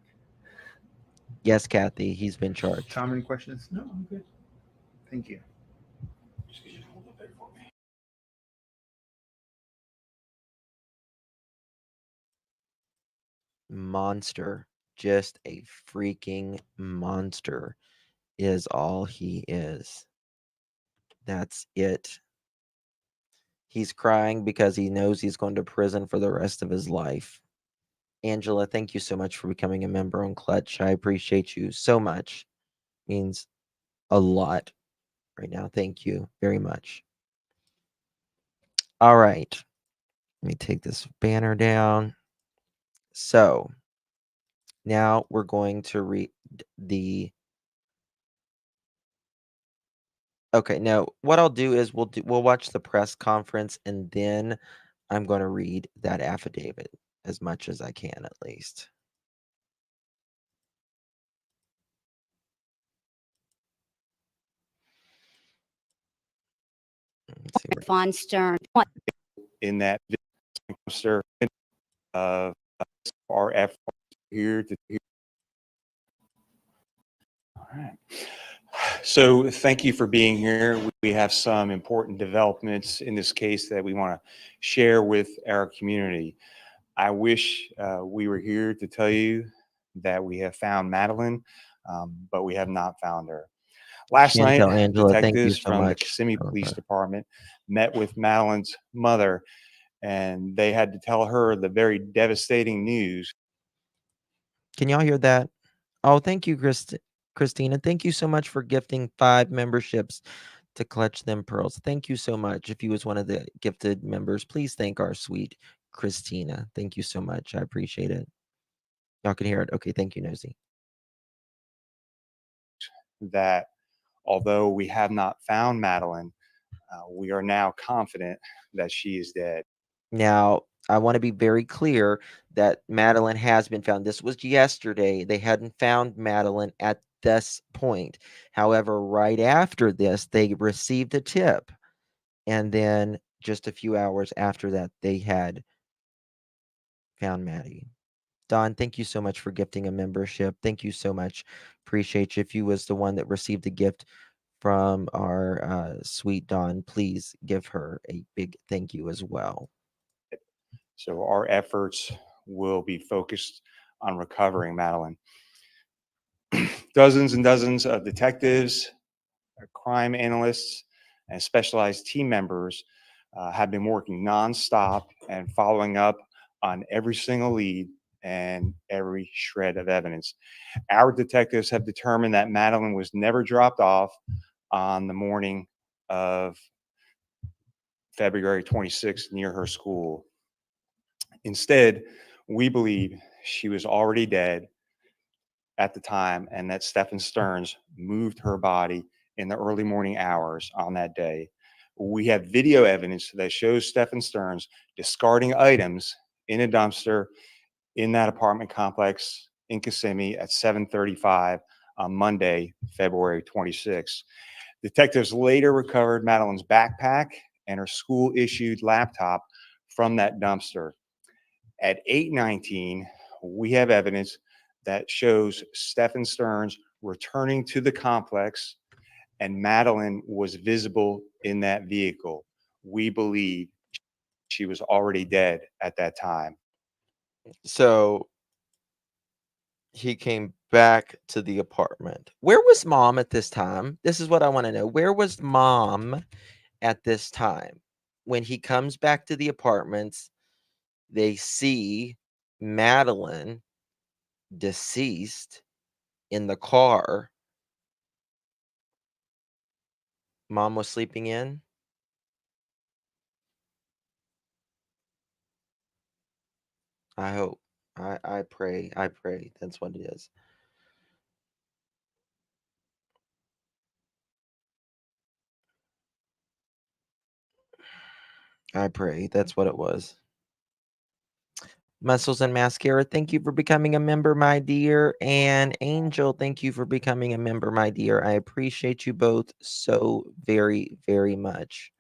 Yes, Kathy, he's been charged. Tom, any questions? No, I'm good. Thank you. Monster. Just a freaking monster is all he is. That's it. He's crying because he knows he's going to prison for the rest of his life. Angela, thank you so much for becoming a member on Clutch. I appreciate you so much. Means a lot right now. Thank you very much. All right. Let me take this banner down. So now we're going to read the. Okay, now what I'll do is we'll watch the press conference and then I'm going to read that affidavit as much as I can, at least. Von Stern. In that sir, our efforts here to hear. All right. So thank you for being here. We have some important developments in this case that we want to share with our community. I wish we were here to tell you that we have found Madeline, but we have not found her. Last night, Angela, detectives from the Kissimmee Police Department met with Madeline's mother, and they had to tell her the very devastating news. Can y'all hear that? Oh, thank you, Christina. Thank you so much for gifting 5 memberships to Clutch Them Pearls. Thank you so much. If you was one of the gifted members, please thank our sweet Christina. Thank you so much. I appreciate it. Y'all can hear it. Okay, thank you, Nosy. That although we have not found Madeline, we are now confident that she is dead. Now, I want to be very clear that Madeline has been found. This was yesterday. They hadn't found Madeline at this point. However, right after this, they received a tip. And then just a few hours after that, they had found Maddie. Don, thank you so much for gifting a membership. Thank you so much. Appreciate you. If you was the one that received a gift from our sweet Dawn, please give her a big thank you as well. So our efforts will be focused on recovering Madeline. Dozens and dozens of detectives, crime analysts, and specialized team members have been working nonstop and following up on every single lead and every shred of evidence. Our detectives have determined that Madeline was never dropped off on the morning of February 26th near her school. Instead, we believe she was already dead at the time and that Stephen Stearns moved her body in the early morning hours on that day. We have video evidence that shows Stephen Stearns discarding items in a dumpster in that apartment complex in Kissimmee at 7:35 on Monday, February 26. Detectives later recovered Madeline's backpack and her school-issued laptop from that dumpster. At 8:19, we have evidence that shows Stephen Stearns returning to the complex and Madeline was visible in that vehicle. We believe she was already dead at that time. So he came back to the apartment. Where was mom at this time? This is what I want to know. Where was mom at this time? When he comes back to the apartments, they see Madeline deceased in the car. Mom was sleeping in. I hope. I pray. I pray that's what it is. I pray that's what it was. Muscles and Mascara, thank you for becoming a member, my dear. And Angel, thank you for becoming a member, my dear. I appreciate you both so very, very much.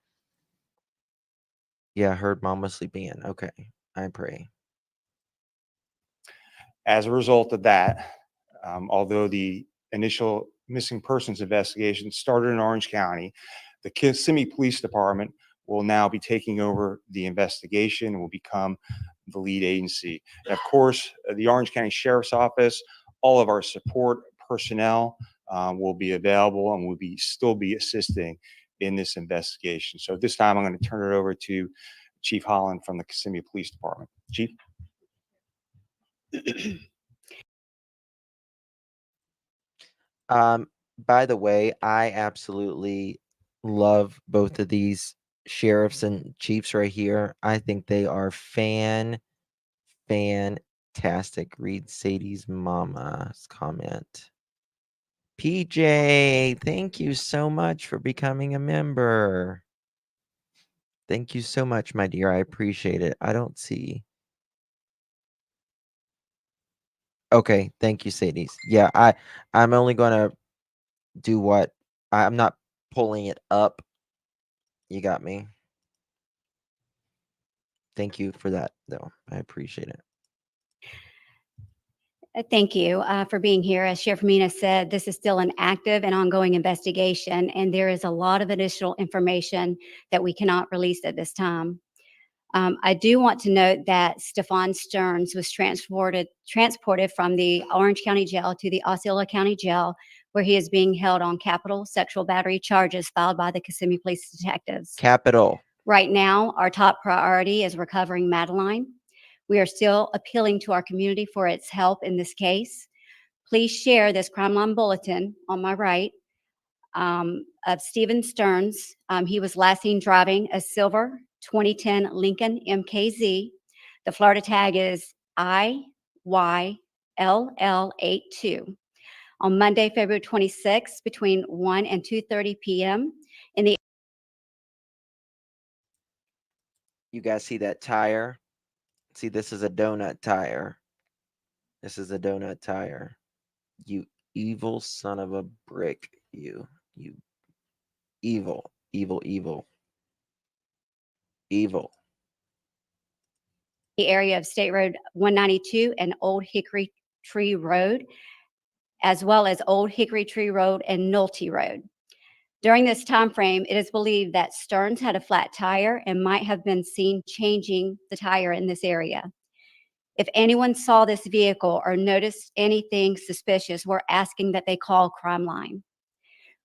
Yeah, I heard mom was sleeping in. Okay, I pray. As a result of that, although the initial missing persons investigation started in Orange County, the Kissimmee Police Department will now be taking over the investigation and will become the lead agency. And of course, the Orange County Sheriff's Office, all of our support personnel will be available and will still be assisting in this investigation. So at this time, I'm going to turn it over to Chief Holland from the Kissimmee Police Department. Chief. By the way, I absolutely love both of these sheriffs and chiefs right here. I think they are fantastic. Read Sadie's mama's comment. PJ, thank you so much for becoming a member. Thank you so much, my dear. I appreciate it. I don't see. Okay, thank you, Sadie's. Yeah, I'm only gonna do what I'm not pulling it up. You got me. Thank you for that, though. I appreciate it. Thank you for being here. As Sheriff Mina said, this is still an active and ongoing investigation, and there is a lot of additional information that we cannot release at this time. I do want to note that Stephen Stearns was transported from the Orange County Jail to the Osceola County Jail, where he is being held on capital sexual battery charges filed by the Kissimmee Police Detectives. Capital. Right now, our top priority is recovering Madeline. We are still appealing to our community for its help in this case. Please share this crime line bulletin on my right of Stephen Stearns. He was last seen driving a silver 2010 Lincoln MKZ. The Florida tag is IYLL82. On Monday, February 26th, between 1 and 2:30 p.m. in the. You guys see that tire? See, this is a donut tire. This is a donut tire. You evil son of a brick. You evil, evil, evil, evil. The area of State Road 192 and Old Hickory Tree Road, as well as Old Hickory Tree Road and Nolte Road. During this time frame, it is believed that Stearns had a flat tire and might have been seen changing the tire in this area. If anyone saw this vehicle or noticed anything suspicious, we're asking that they call Crime Line.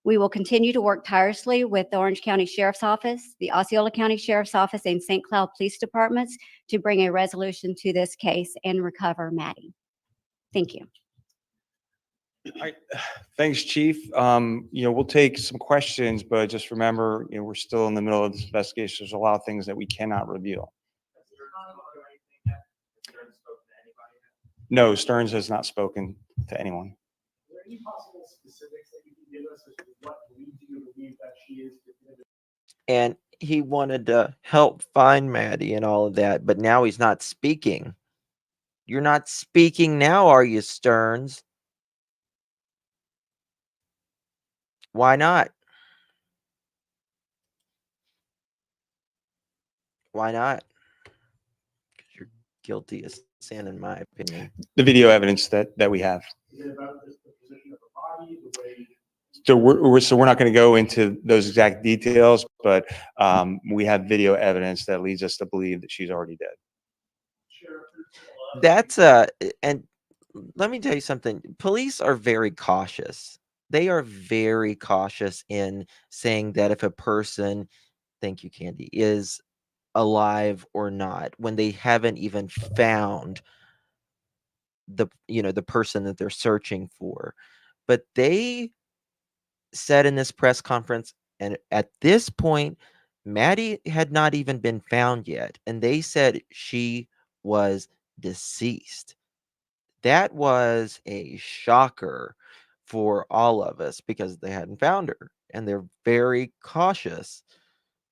We will continue to work tirelessly with the Orange County Sheriff's Office, the Osceola County Sheriff's Office, and St. Cloud Police Departments to bring a resolution to this case and recover Maddie. Thank you. All right. Thanks, Chief. We'll take some questions, but just remember, we're still in the middle of this investigation. There's a lot of things that we cannot reveal. No, Stearns has not spoken to anyone. Is there any possible specifics that you can give us as to what leads you to believe that she is definitive? And he wanted to help find Maddie and all of that, but now he's not speaking. You're not speaking now, are you, Stearns? Why not? Why not? Because you're guilty of sin, in my opinion. The video evidence that we have. Is it about just the position of the body, the way? So we're not going to go into those exact details, but we have video evidence that leads us to believe that she's already dead. That's and let me tell you something. Police are very cautious. They are very cautious in saying that if a person, thank you, Candy, is alive or not when they haven't even found the person that they're searching for. But they said in this press conference, and at this point, Maddie had not even been found yet, and they said she was deceased. That was a shocker for all of us because they hadn't found her, and they're very cautious.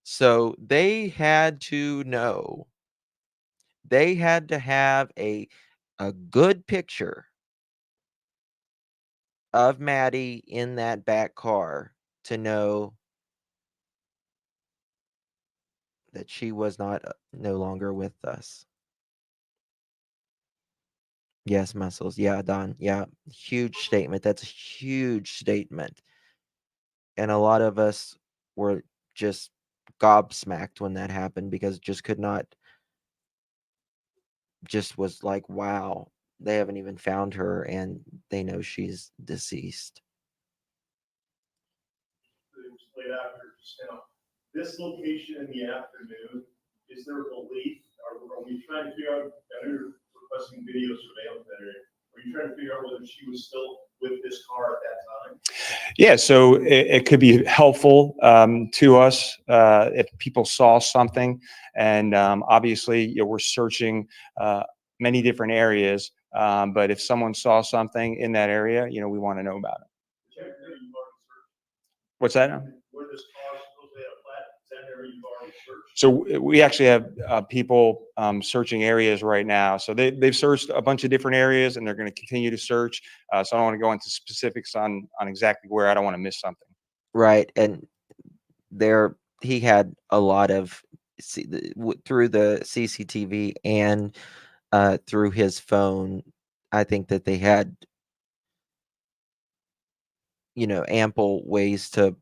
So they had to know. They had to have a good picture of Maddie in that back car to know that she was no longer with us. Yes, Muscles. Yeah, Don. Yeah, huge statement. That's a huge statement. And a lot of us were just gobsmacked when that happened because just could not, just was like, wow, they haven't even found her and they know she's deceased. Late after, this location in the afternoon, is there a belief, are we trying to figure out, I know you're requesting video surveillance that area, are you trying to figure out whether she was still with this car at that time? Yeah, so it could be helpful to us if people saw something, and obviously we're searching many different areas, but if someone saw something in that area, we want to know about it. What's that? Where this car supposedly had a flat, is that area you've already searched? So we actually have people searching areas right now. So they've searched a bunch of different areas, and they're going to continue to search. So I don't want to go into specifics on exactly where. I don't want to miss something. Right, and he had a lot of through the CCTV and through his phone. I think that they had ample ways to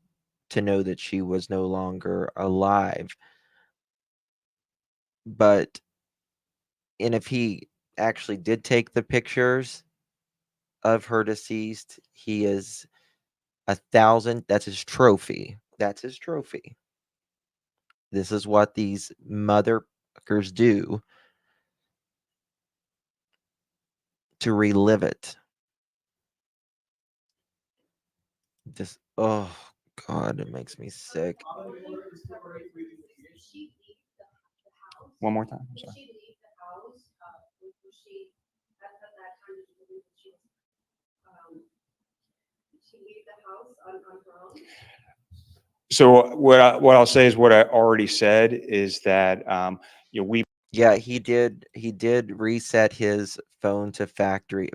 know that she was no longer alive. But and if he actually did take the pictures of her deceased, he is 1,000. That's his trophy. That's his trophy. This is what these motherfuckers do to relive it. Just, oh God, it makes me sick. One more time. I'm sorry. So what I'll say is what I already said is that we Yeah, he did reset his phone to factory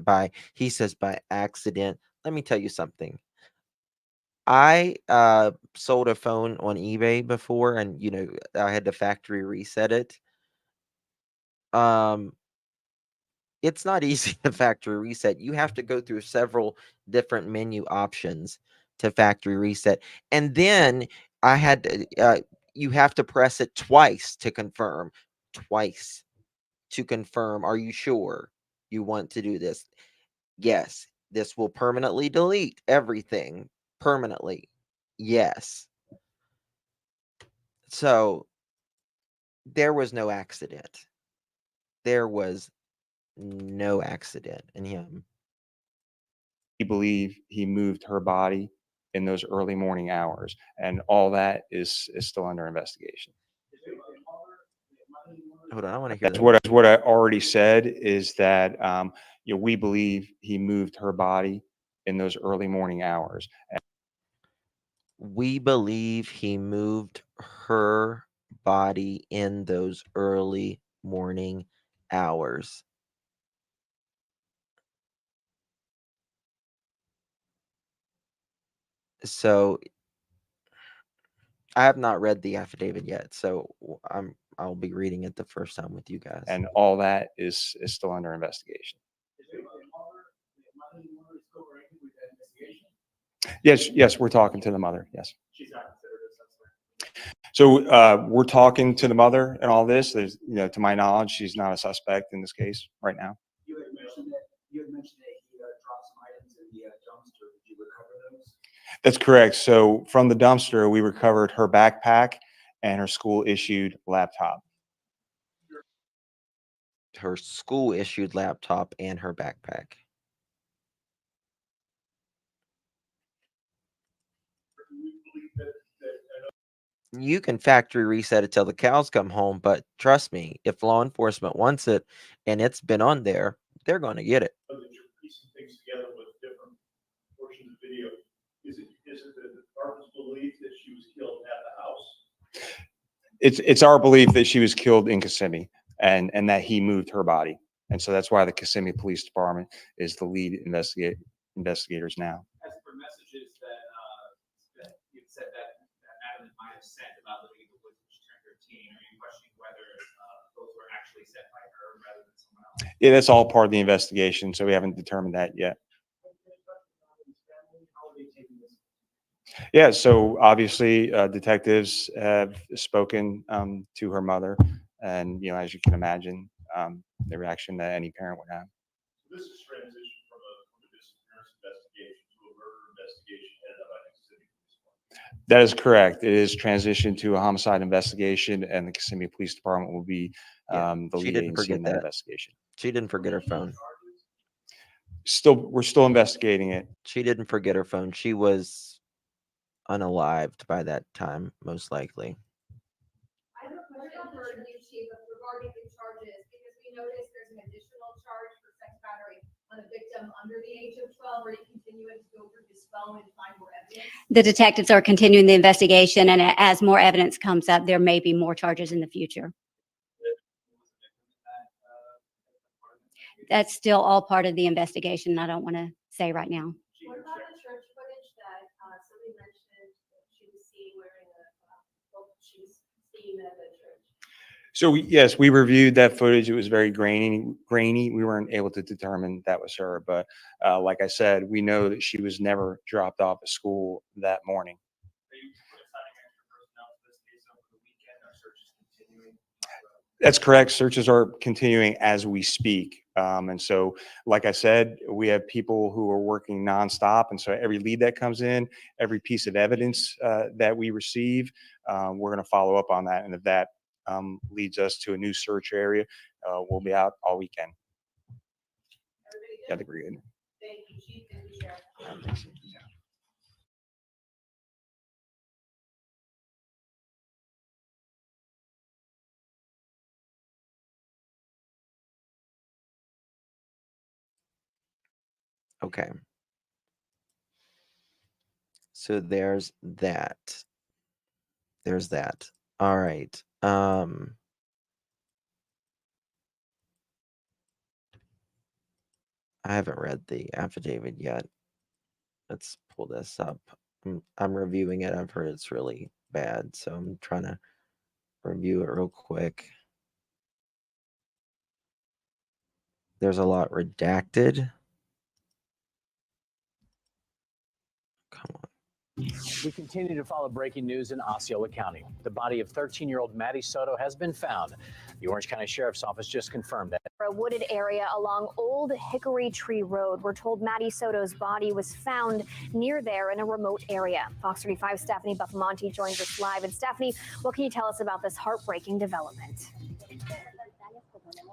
he says by accident. Let me tell you something. I sold a phone on eBay before, and I had to factory reset it. It's not easy to factory reset. You have to go through several different menu options to factory reset. And then I had to, you have to press it twice to confirm. Twice to confirm. Are you sure you want to do this? Yes. This will permanently delete everything. Permanently. Yes. So there was no accident. There was no accident in him. We believe he moved her body in those early morning hours, and all that is still under investigation. Hold on, I want to hear That's that. what I already said is that we believe he moved her body in those early morning hours. We believe he moved her body in those early morning hours. So I have not read the affidavit yet, so I'll be reading it the first time with you guys. And all that is still under investigation. Yes, we're talking to the mother. Yes. So we're talking to the mother and all this. There's, to my knowledge, she's not a suspect in this case right now. You had mentioned that he dropped some items in the dumpster. Did you recover those? That's correct. So from the dumpster, we recovered her backpack and her school issued laptop. Her school issued laptop and her backpack. You can factory reset it till the cows come home, but trust me, if law enforcement wants it and it's been on there, they're going to get it. That you're piecing things together with different portions of video. Is it the department's belief that she was killed at the house? It's our belief that she was killed in Kissimmee and that he moved her body. And so that's why the Kissimmee Police Department is the lead investigators now. As for messages that you said that Madeline might have sent about living in the woods when she turned 13, are you questioning whether those were actually sent by her rather than someone else? Yeah, that's all part of the investigation, so we haven't determined that yet. Yeah, so obviously detectives have spoken to her mother, and as you can imagine, the reaction that any parent would have. So this is transition from a disappearance investigation to a murder investigation headed up by the Kissimmee Police Department. That is correct. It is transitioned to a homicide investigation, and the Kissimmee Police Department will be the lead agency in that investigation. She didn't forget her phone. We're still investigating it. She didn't forget her phone. She was unalived by that time, most likely. I have a question for you, Chief, regarding the charges, because we noticed there's an additional charge for sex battery on a victim under the age of 12. Are you continuing to go through his phone and find more evidence? The detectives are continuing the investigation, and as more evidence comes up, there may be more charges in the future. That's still all part of the investigation. I don't want to say right now. What about the church footage that somebody mentioned that she was seen wearing she was seen at the church? So yes, we reviewed that footage. It was very grainy. We weren't able to determine that was her, but like I said, we know that she was never dropped off at school that morning. That's correct. Searches are continuing as we speak. And so, like I said, we have people who are working nonstop. And so every lead that comes in, every piece of evidence that we receive, we're going to follow up on that. And if that leads us to a new search area, we'll be out all weekend. I think we're good. Thank you, Chief. Thank you, Sheriff. Okay. So there's that. There's that. All right. I haven't read the affidavit yet. Let's pull this up. I'm reviewing it. I've heard it's really bad, so I'm trying to review it real quick. There's a lot redacted. Come on. We continue to follow breaking news in Osceola County. The body of 13-year-old Maddie Soto has been found. The Orange County Sheriff's Office just confirmed that. A wooded area along Old Hickory Tree Road. We're told Maddie Soto's body was found near there in a remote area. Fox 35 Stephanie Buffamonte joins us live. And Stephanie, what can you tell us about this heartbreaking development?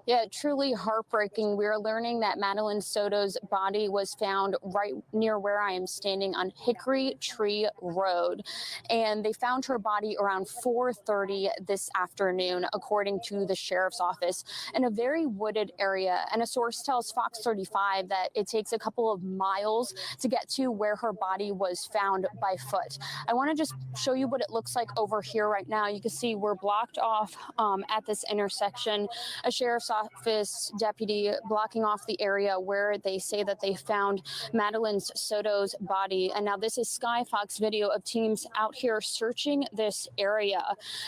Yeah, truly heartbreaking. We are learning that Madeline Soto's body was found right near where I am standing on Hickory Tree Road. And they found her body around 4:30 this afternoon, according to the sheriff's office, in a very wooded area. And a source tells Fox 35 that it takes a couple of miles to get to where her body was found by foot. I want to just show you what it looks like over here right now. You can see we're blocked off at this intersection. A sheriff's office deputy blocking off the area where they say that they found Madeline Soto's body. And now this is Sky Fox video of teams out here searching this area.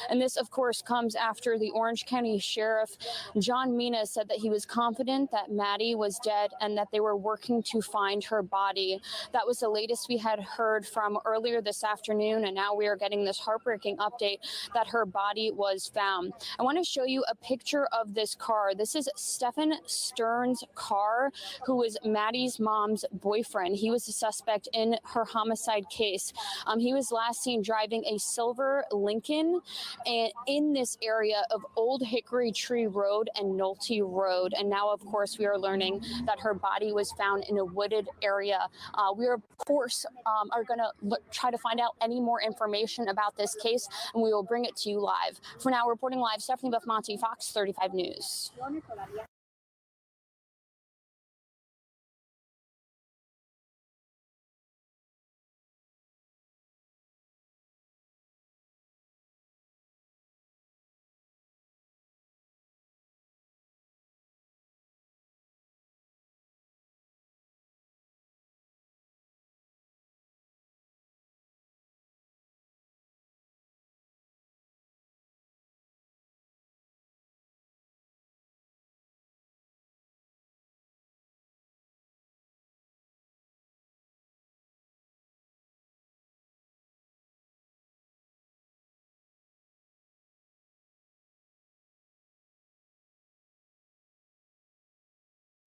And this, of course, comes after the Orange County Sheriff John Mina said that he was confident that Maddie was dead and that they were working to find her body. That was the latest we had heard from earlier this afternoon. And now we are getting this heartbreaking update that her body was found. I want to show you a picture of this car. This is Stephen Stern's car, who was Maddie's mom's boyfriend. He was a suspect in her homicide case. He was last seen driving a silver Lincoln and in this area of Old Hickory Tree Road and Nolte Road. And now, of course, we are learning that her body was found in a wooded area. We are, of course, are going to try to find out any more information about this case, and we will bring it to you live. For now, reporting live, Stephanie Buffamonte, Fox 35 News.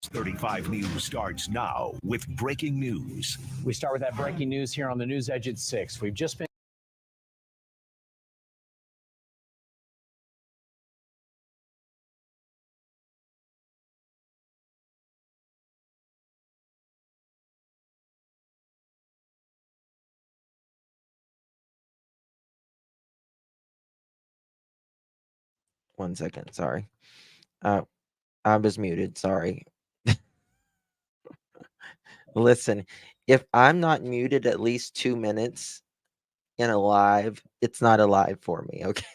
Fox 35 News starts now with breaking news. We start with that breaking news here on the News Edge at 6. We've just been One second, sorry. I was muted, sorry. Listen, if I'm not muted at least 2 minutes in a live, it's not a live for me, okay?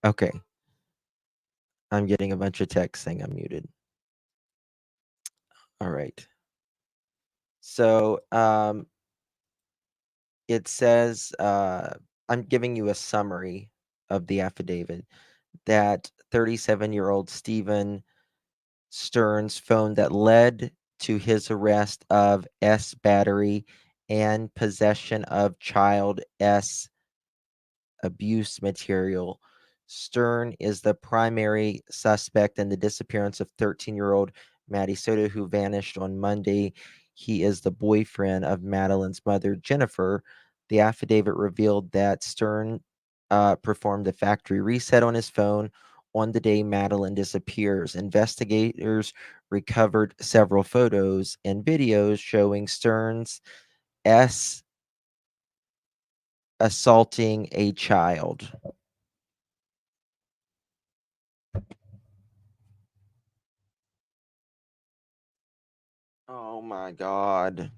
Okay. I'm getting a bunch of texts saying I'm muted. All right. So, it says, I'm giving you a summary of the affidavit that 37-year-old Stephen Stern's phone that led to his arrest of S battery and possession of child S abuse material. Stern is the primary suspect in the disappearance of 13-year-old Maddie Soto, who vanished on Monday. He is the boyfriend of Madeline's mother, Jennifer. The affidavit revealed that Stern performed a factory reset on his phone on the day Madeline disappears. Investigators recovered several photos and videos showing Stern's S assaulting a child. Oh my God.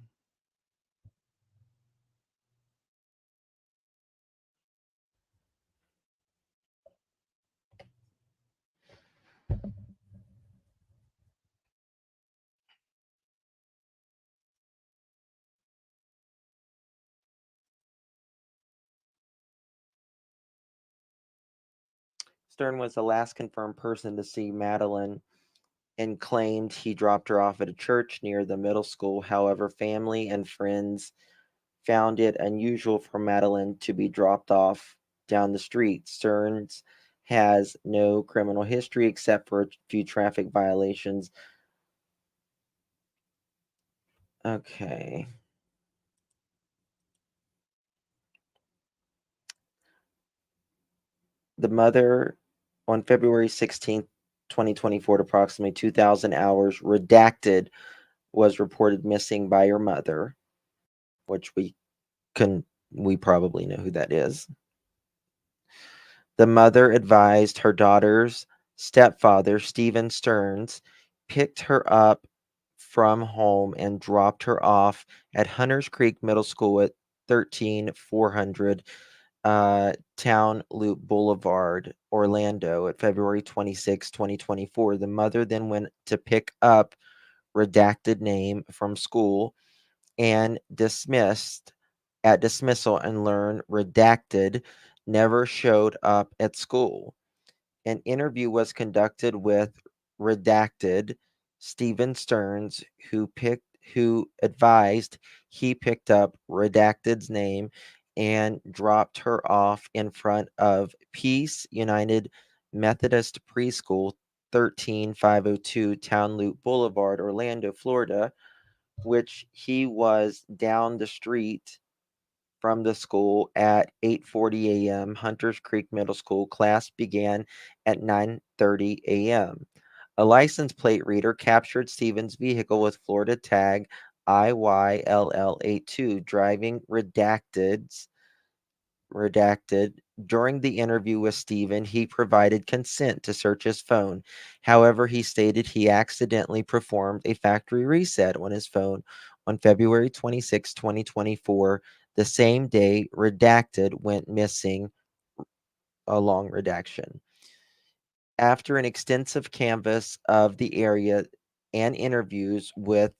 Stern was the last confirmed person to see Madeline and claimed he dropped her off at a church near the middle school. However, family and friends found it unusual for Madeline to be dropped off down the street. Stearns has no criminal history except for a few traffic violations. Okay. The mother, on February 16th, 2024, at approximately 2,000 hours, redacted, was reported missing by her mother, which we probably know who that is. The mother advised her daughter's stepfather, Stephen Stearns, picked her up from home and dropped her off at Hunters Creek Middle School at 13400 Town Loop Boulevard, Orlando, at February 26, 2024. The mother then went to pick up redacted name from school and dismissal and learned redacted never showed up at school. An interview was conducted with redacted Stephen Stearns, who advised he picked up redacted's name and dropped her off in front of Peace United Methodist Preschool, 13502 Town Loop Boulevard, Orlando, Florida, which he was down the street from the school at 8:40 a.m. Hunters Creek Middle School. Class began at 9:30 a.m. A license plate reader captured Stevens' vehicle with Florida tag IYLL82 driving redacted. During the interview with Steven, he provided consent to search his phone. However, he stated he accidentally performed a factory reset on his phone on February 26, 2024, the same day redacted went missing, a long redaction. After an extensive canvass of the area and interviews with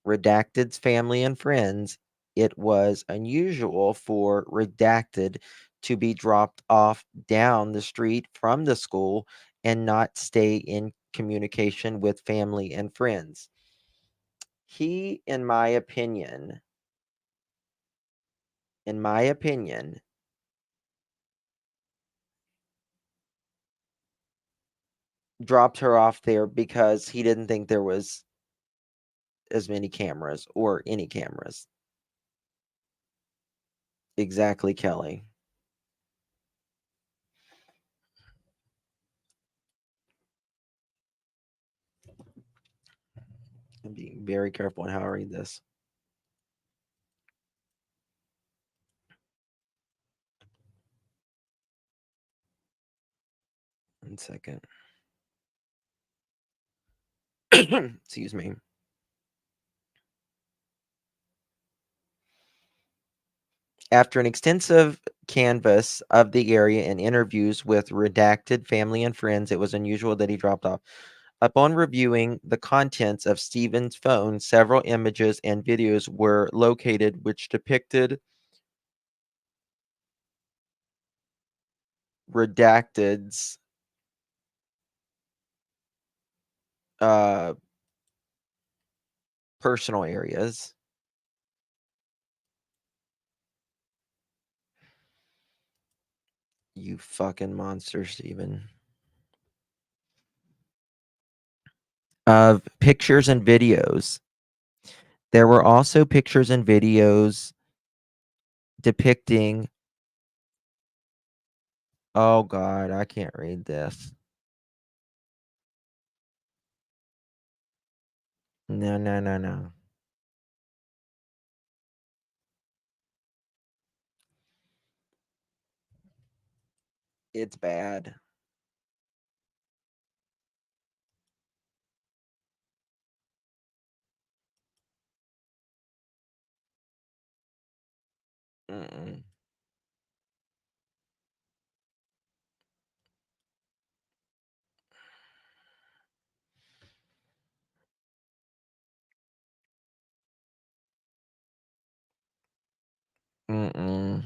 redacted's family and friends, it was unusual for redacted to be dropped off down the street from the school and not stay in communication with family and friends. He, in my opinion, dropped her off there because he didn't think there was as many cameras or any cameras. Exactly, Kelly. I'm being very careful on how I read this. One second. Excuse me. After an extensive canvass of the area and interviews with redacted family and friends, it was unusual that he dropped off. Upon reviewing the contents of Stephen's phone, several images and videos were located which depicted redacted's personal areas. You fucking monster, Stephen. Of pictures and videos. There were also pictures and videos depicting. Oh God, I can't read this. No, no, no, no. It's bad. Mm-mm. Mm-mm.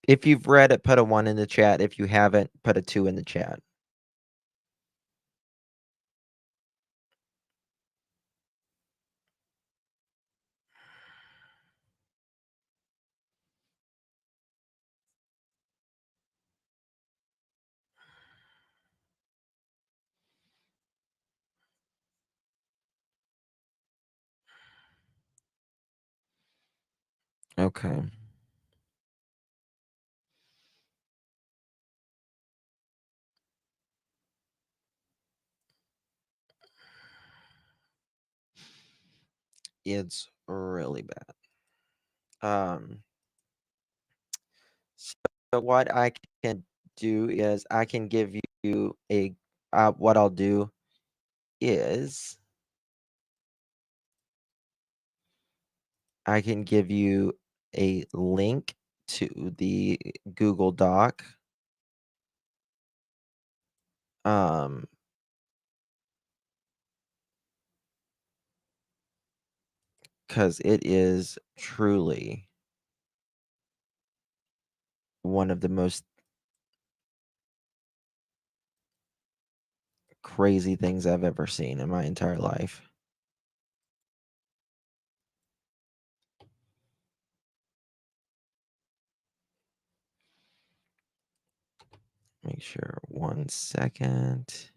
If you've read it, put a 1 in the chat. If you haven't, put a 2 in the chat. Okay. It's really bad. So what I can do is I can give you a what I'll do is I can give you a link to the Google Doc. Because it is truly one of the most crazy things I've ever seen in my entire life. Make sure 1 second.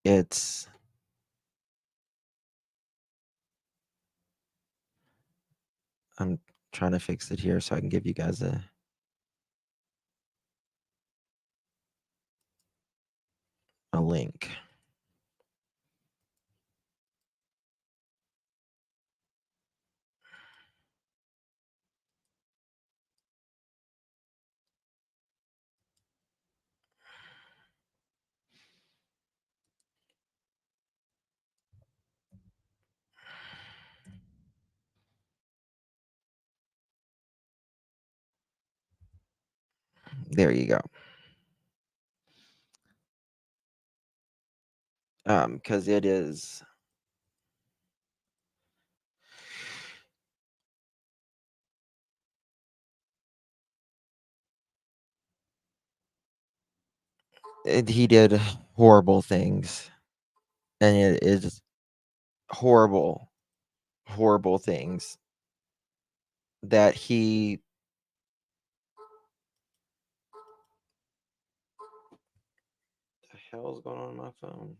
It's I'm trying to fix it here so I can give you guys a link. There you go. Because it is he did horrible things, and it is horrible things that he the hell's going on my phone?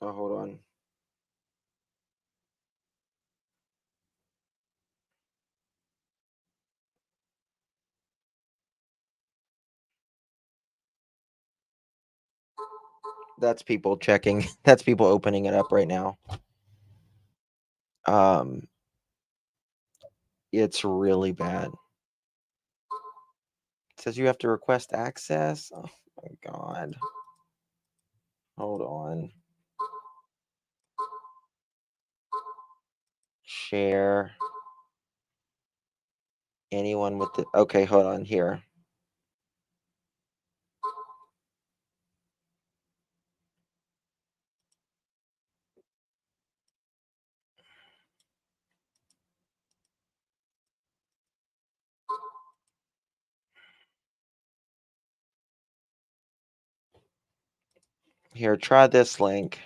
Oh, hold on. That's people checking. That's people opening it up right now. It's really bad. It says you have to request access. Oh my god. Hold on. Share. Anyone with the okay, hold on here. Here, try this link.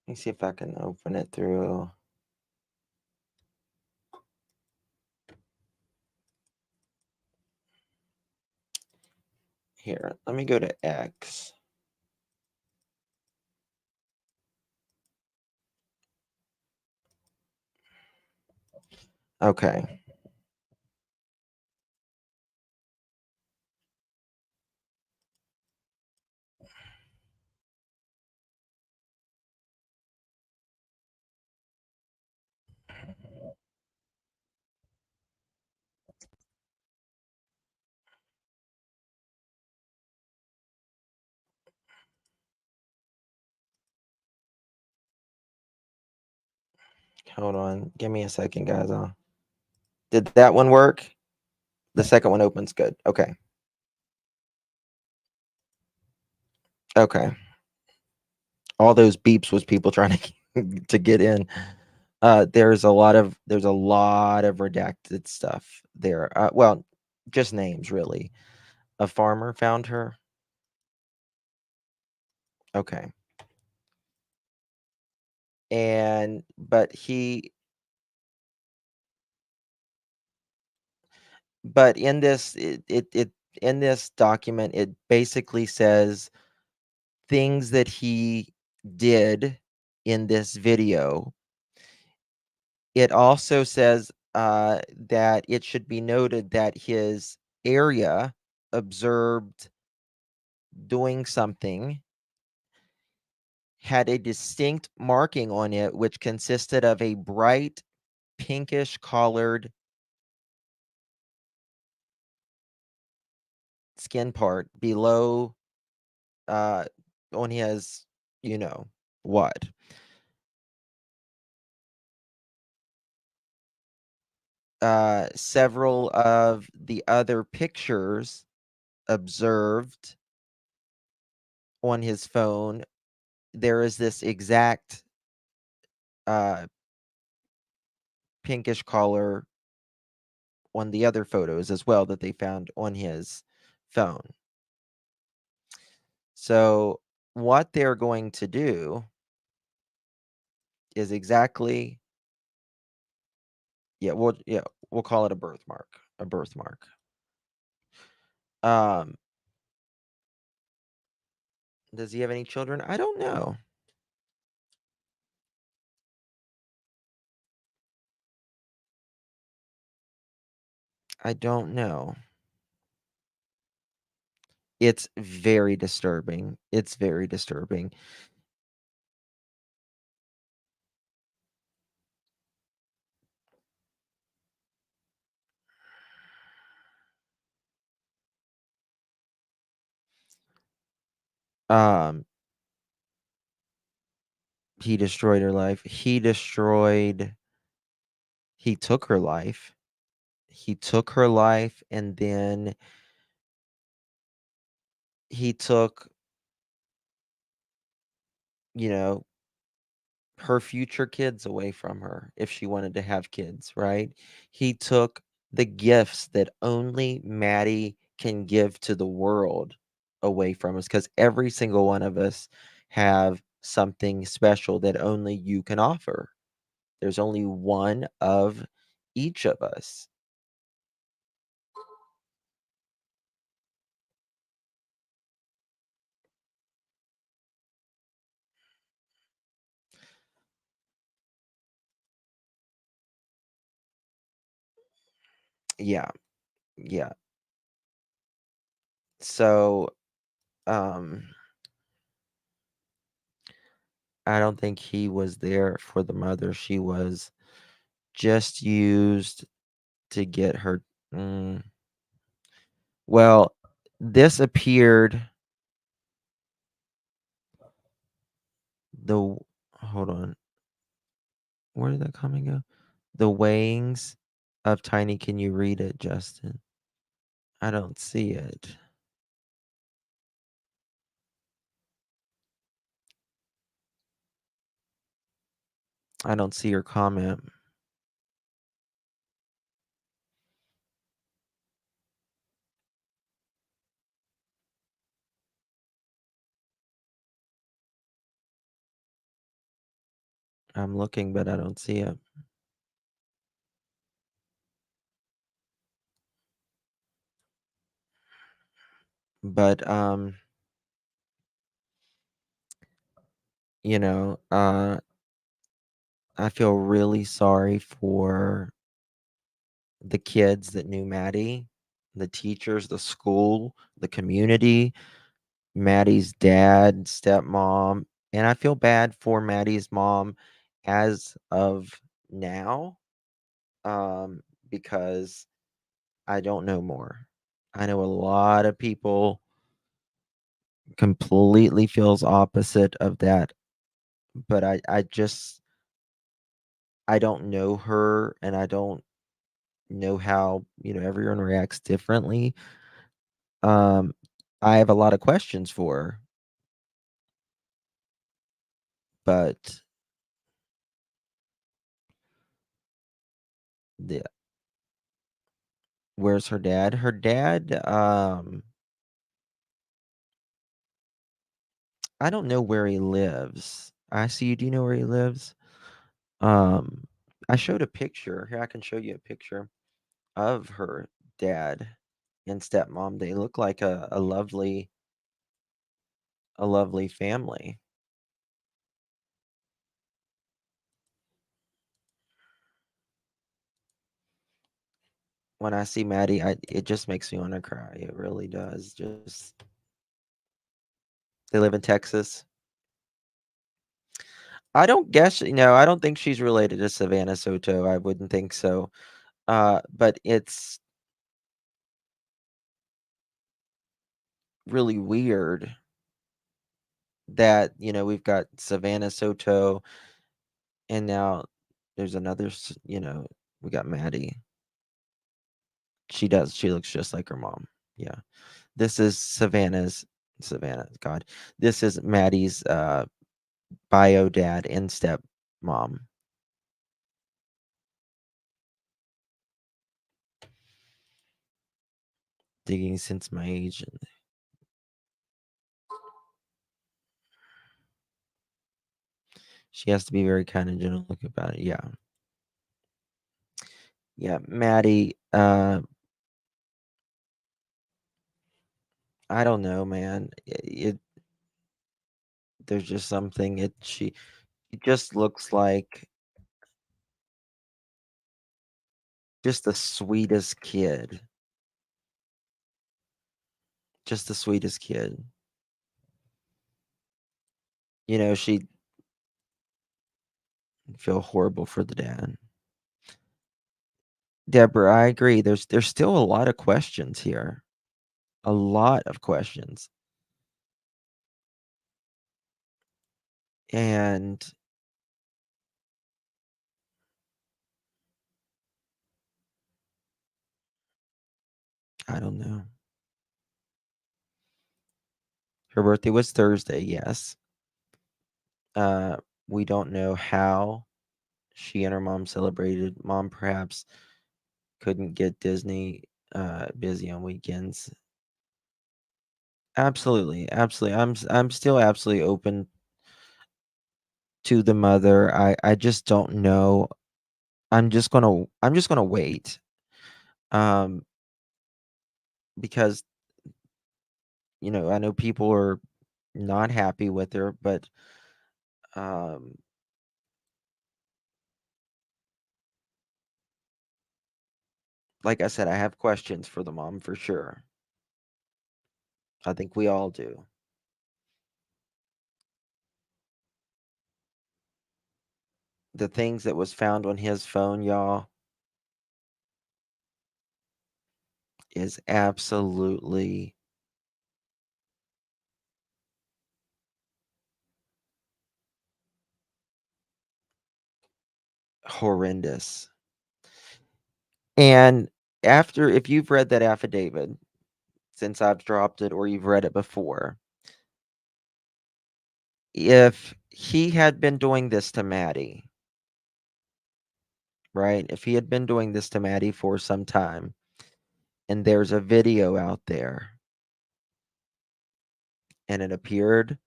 Let me see if I can open it through. Here, let me go to X. Okay. Hold on. Give me a second, guys. Did that one work? The second one opens good. Okay. Okay. All those beeps was people trying to get in. There's a lot of redacted stuff there. Well, just names really. A farmer found her. Okay. But in this in this document, it basically says things that he did in this video. It also says that it should be noted that his area observed doing something had a distinct marking on it, which consisted of a bright pinkish colored skin part below on his, what. Several of the other pictures observed on his phone, there is this exact pinkish color on the other photos as well that they found on his phone. So what they're going to do is exactly, we'll call it a birthmark. Does he have any children? I don't know. I don't know. It's very disturbing. It's very disturbing. He destroyed her life. He took her life. He took her life, and then he took, her future kids away from her if she wanted to have kids, right? He took the gifts that only Maddie can give to the world away from us, because every single one of us have something special that only you can offer. There's only one of each of us. Yeah. Yeah. So, I don't think he was there for the mother. She was just used to get her. Well, this appeared. Hold on. Where did that comment go? The weighings of Tiny. Can you read it, Justin? I don't see it. I don't see your comment. I'm looking, but I don't see it. But I feel really sorry for the kids that knew Maddie, the teachers, the school, the community, Maddie's dad, stepmom, and I feel bad for Maddie's mom as of now, because I don't know more. I know a lot of people completely feels opposite of that, but I just I don't know her, and I don't know how, everyone reacts differently. I have a lot of questions for her. But the where's her dad? Her dad, I don't know where he lives. I see you. Do you know where he lives? Um, I showed a picture. Here, I can show you a picture of her dad and stepmom. They look like a lovely family. When I see Maddie, it just makes me want to cry. It really does. Just they live in Texas. I don't guess, I don't think she's related to Savannah Soto. I wouldn't think so. But it's really weird that, we've got Savannah Soto and now there's another, we got Maddie. She looks just like her mom. Yeah. This is Savannah, God. This is Maddie's bio dad and step mom. Digging since my age. She has to be very kind and gentle about it. Yeah. Yeah, Maddie, I don't know, man. There's just something. She just looks like just the sweetest kid. Just the sweetest kid. She feel horrible for the dad. Deborah, I agree. There's still a lot of questions here. A lot of questions. And I don't know. Her birthday was Thursday, yes. We don't know how she and her mom celebrated. Mom perhaps couldn't get Disney busy on weekends. Absolutely, absolutely. I'm still absolutely open to the mother. I just don't know. I'm just gonna wait. Because I know people are not happy with her, but like I said, I have questions for the mom for sure. I think we all do. The things that was found on his phone, y'all, is absolutely horrendous. And if you've read that affidavit, since I've dropped it or you've read it before, if he had been doing this to Maddie, right? If he had been doing this to Maddie for some time, and there's a video out there, and it appeared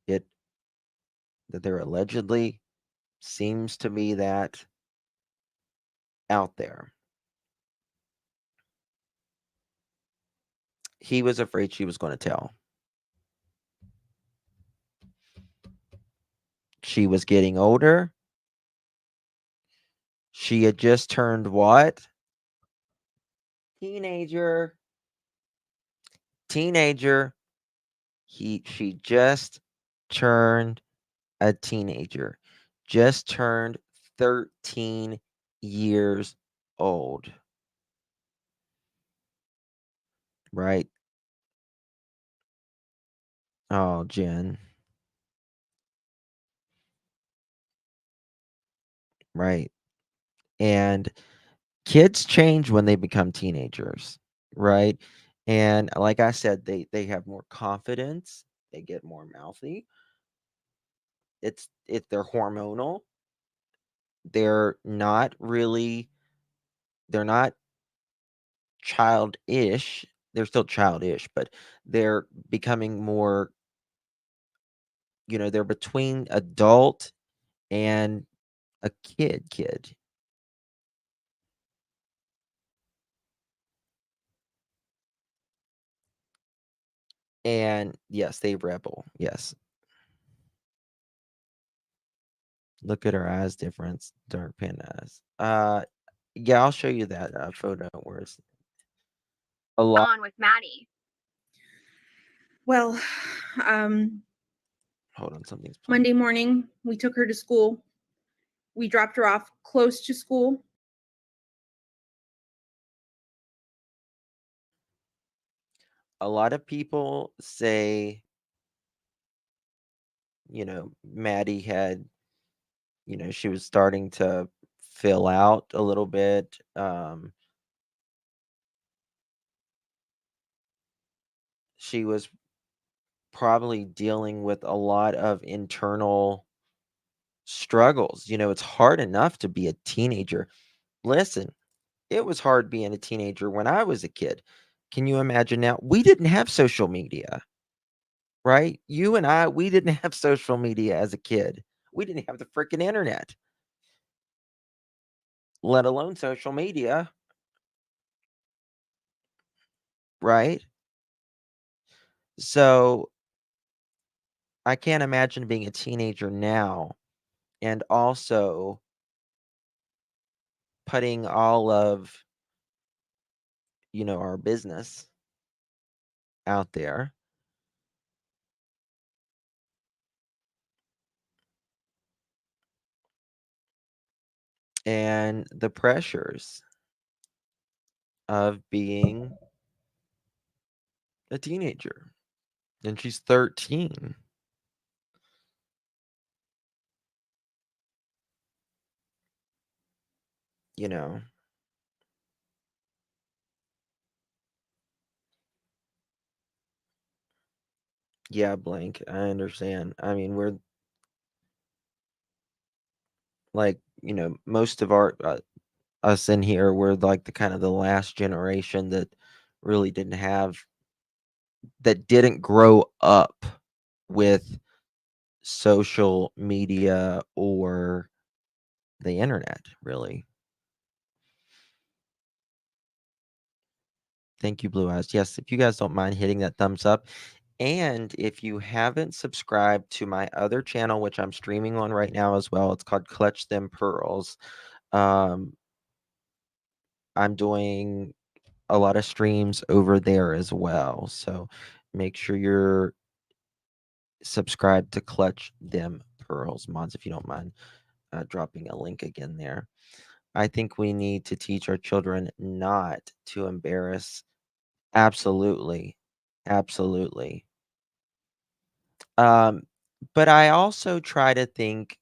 that there allegedly seems to be that out there. He was afraid she was going to tell. She was getting older. She had just turned what? Teenager. She just turned a teenager. Just turned 13 years old. Right? Oh, Jen. right? And kids change when they become teenagers, right? And like I said, they have more confidence, they get more mouthy. They're hormonal. They're not really they're not childish. They're still childish, but they're becoming more, they're between adult and a kid. And yes, they rebel. Yes. Look at her eyes difference, dark panda eyes. Yeah, I'll show you that photo where it's a lot. On with Maddie. Well, Hold on, something's playing. Monday morning, we took her to school. We dropped her off close to school. A lot of people say, Maddie had, she was starting to fill out a little bit. She was probably dealing with a lot of internal struggles. It's hard enough to be a teenager. Listen, it was hard being a teenager when I was a kid. Can you imagine now? We didn't have social media, right? You and I, we didn't have social media as a kid. We didn't have the freaking internet, let alone social media, right? So I can't imagine being a teenager now and also putting all of, our business out there. And the pressures of being a teenager. And she's 13. You know. Yeah, blank. I understand. I mean, we're like, most of our us in here, we're like the kind of the last generation that really didn't grow up with social media or the internet, really. Thank you, Blue Eyes. Yes, if you guys don't mind hitting that thumbs up. And if you haven't subscribed to my other channel, which I'm streaming on right now as well, it's called Clutch Them Pearls. I'm doing a lot of streams over there as well. So make sure you're subscribed to Clutch Them Pearls. Mods, if you don't mind dropping a link again there. I think we need to teach our children not to embarrass. Absolutely. Absolutely. But I also try to think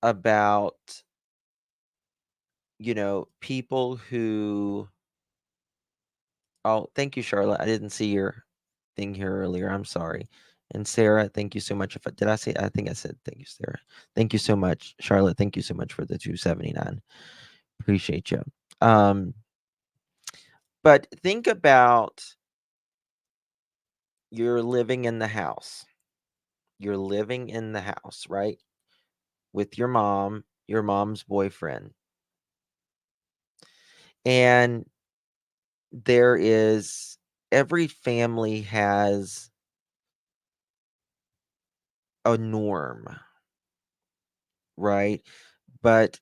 about, people who. Oh, thank you, Charlotte. I didn't see your thing here earlier. I'm sorry. And Sarah, thank you so much. Did I say? I think I said thank you, Sarah. Thank you so much, Charlotte. Thank you so much for the 279. Appreciate you. But think about you're living in the house. You're living in the house, right? With your mom's boyfriend. And every family has a norm, right? But,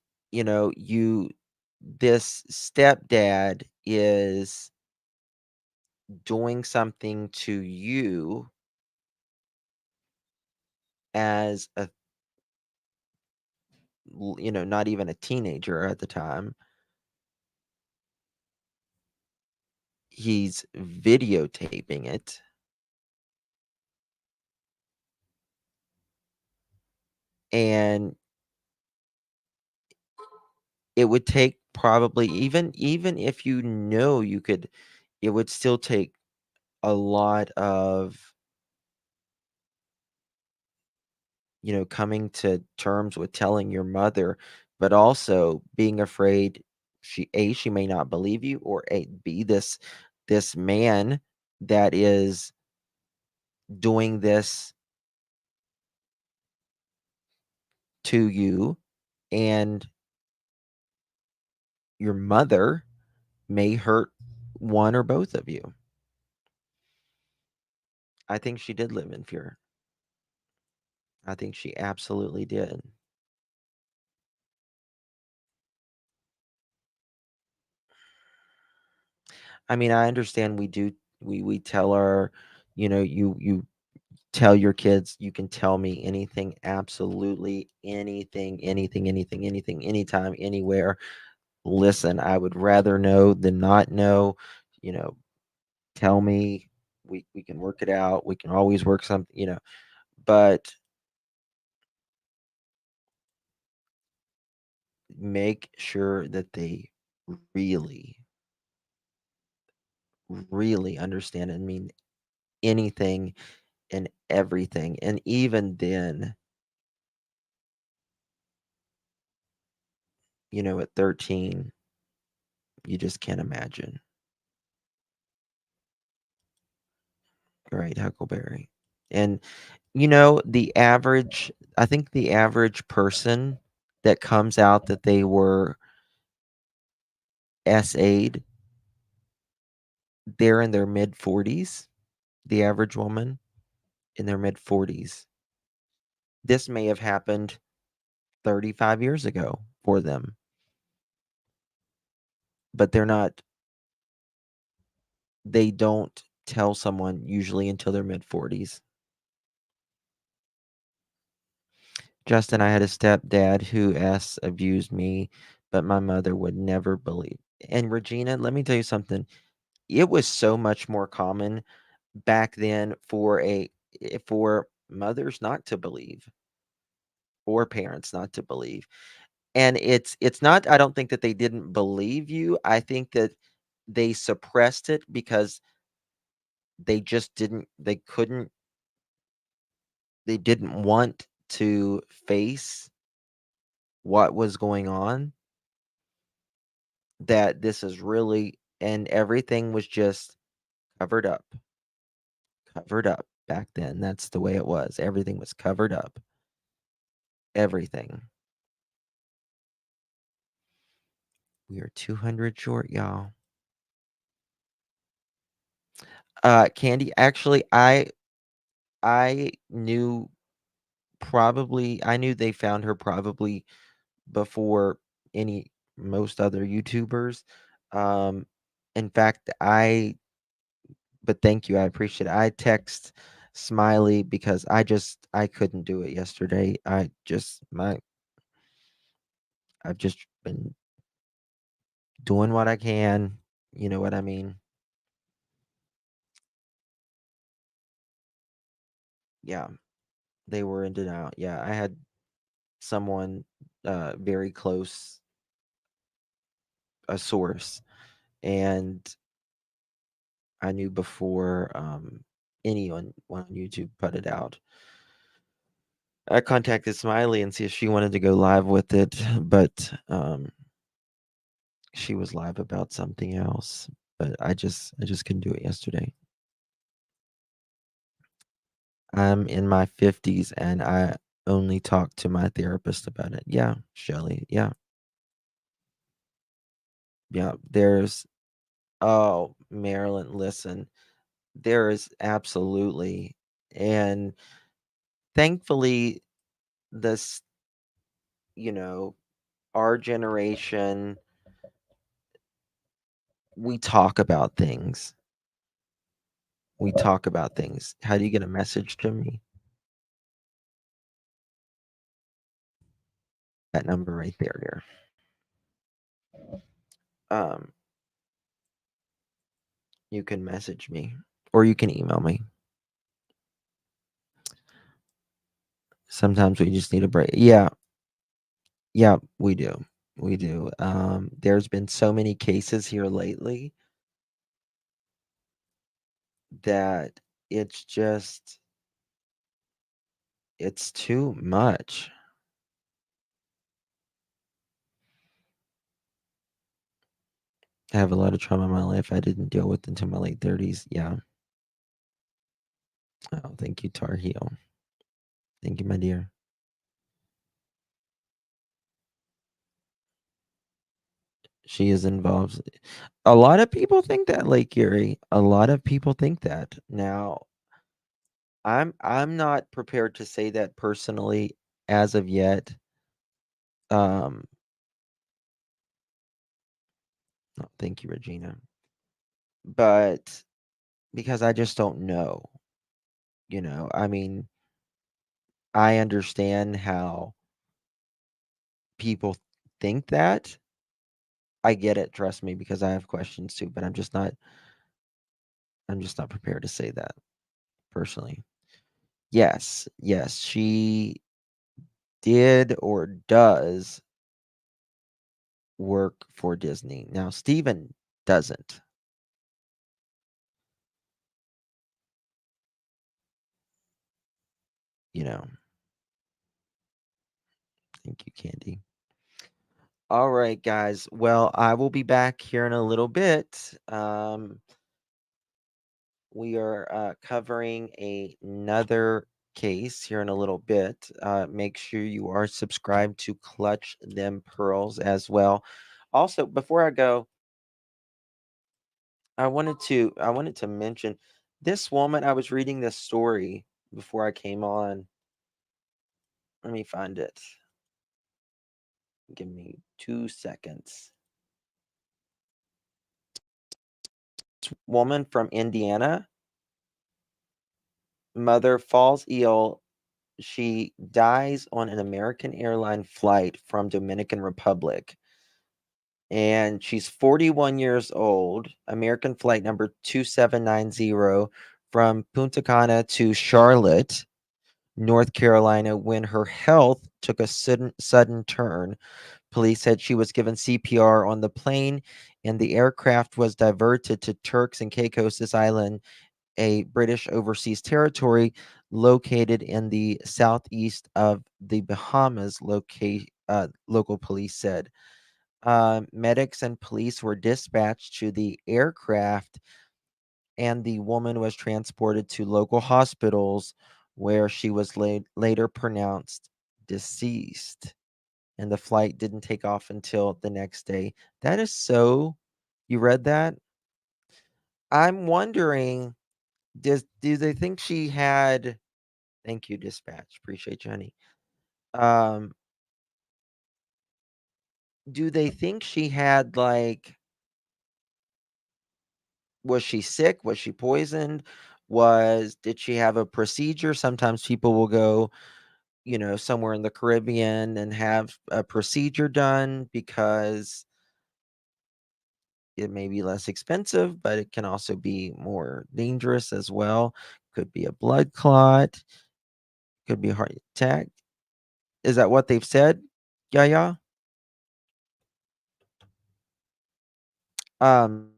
this stepdad is doing something to you as not even a teenager at the time. He's videotaping it. And it would take probably even if you know you could, it would still take a lot of, coming to terms with telling your mother, but also being afraid she may not believe you, or B, this man that is doing this to you, and your mother may hurt one or both of you. I think she did live in fear. I think she absolutely did. I mean, I understand we tell our, you tell your kids, you can tell me anything, absolutely anything, anytime, anywhere. Listen, I would rather know than not know. You know, tell me, we can work it out. We can always work something, but make sure that they really, really understand and mean anything and everything. And even then, at 13, you just can't imagine. Right, Huckleberry. And I think the average person that comes out that they were SA'd, they're in their mid 40s. The average woman in their mid 40s. This may have happened 35 years ago for them, but they don't tell someone usually until their mid 40s. Justin, I had a stepdad who abused me, but my mother would never believe. And Regina, let me tell you something. It was so much more common back then for mothers not to believe, or parents not to believe. And it's not, I don't think that they didn't believe you. I think that they suppressed it because they just they didn't want to face what was going on, that this is really, and everything was just covered up. Covered up back then. That's the way it was. Everything was covered up. Everything. We are 200 short, y'all. Candy, actually, I knew I knew they found her probably before most other YouTubers. Um, in fact, but thank you, I appreciate it. I text Smiley because I couldn't do it yesterday. I've just been doing what I can. You know what I mean? Yeah, they were in denial. Yeah, I had someone very close, a source, and I knew before anyone on YouTube put it out. I contacted Smiley and see if she wanted to go live with it, but she was live about something else. But I just couldn't do it yesterday. I'm in my 50s and I only talk to my therapist about it. Yeah, Shelly. Yeah. Yeah. Oh, Marilyn, listen, there is absolutely. And thankfully, this, our generation, we talk about things. We talk about things. How do you get a message to me? That number right there. You can message me or you can email me. Sometimes we just need a break. Yeah. Yeah, we do. We do. There's been so many cases here lately that it's just it's too much. I have a lot of trauma in my life I didn't deal with until my late 30s. Yeah. Oh, thank you, Tar Heel. Thank you, my dear. She is involved. A lot of people think that, Lake Erie. A lot of people think that. Now, I'm not prepared to say that personally as of yet. Um, oh, thank you, Regina. But because I just don't know. I mean, I understand how people think that. I get it, trust me, because I have questions too, but I'm just not prepared to say that personally. Yes, she did or does work for Disney. Now, Steven doesn't. You know. Thank you, Candy. All right, guys. Well, I will be back here in a little bit. We are covering another case here in a little bit. Make sure you are subscribed to Clutch Them Pearls as well. Also, before I go, I wanted to mention this woman. I was reading this story before I came on. Let me find it. Give me 2 seconds. This woman from Indiana. Mother falls ill. She dies on an American airline flight from Dominican Republic. And she's 41 years old. American flight number 2790 from Punta Cana to Charlotte, North Carolina, when her health took a sudden turn. Police said she was given CPR on the plane, and the aircraft was diverted to Turks and Caicos Island, a British overseas territory located in the southeast of the Bahamas, local police said. Medics and police were dispatched to the aircraft, and the woman was transported to local hospitals where she was later pronounced deceased. And the flight didn't take off until the next day. That is so. You read that? I'm wondering, do they think she had? Thank you, dispatch. Appreciate you, honey. Do they think she had was she sick? Was she poisoned? Did she have a procedure? Sometimes people will go, somewhere in the Caribbean and have a procedure done because it may be less expensive, but it can also be more dangerous as well. Could be a blood clot, could be a heart attack. Is that what they've said? Yeah. One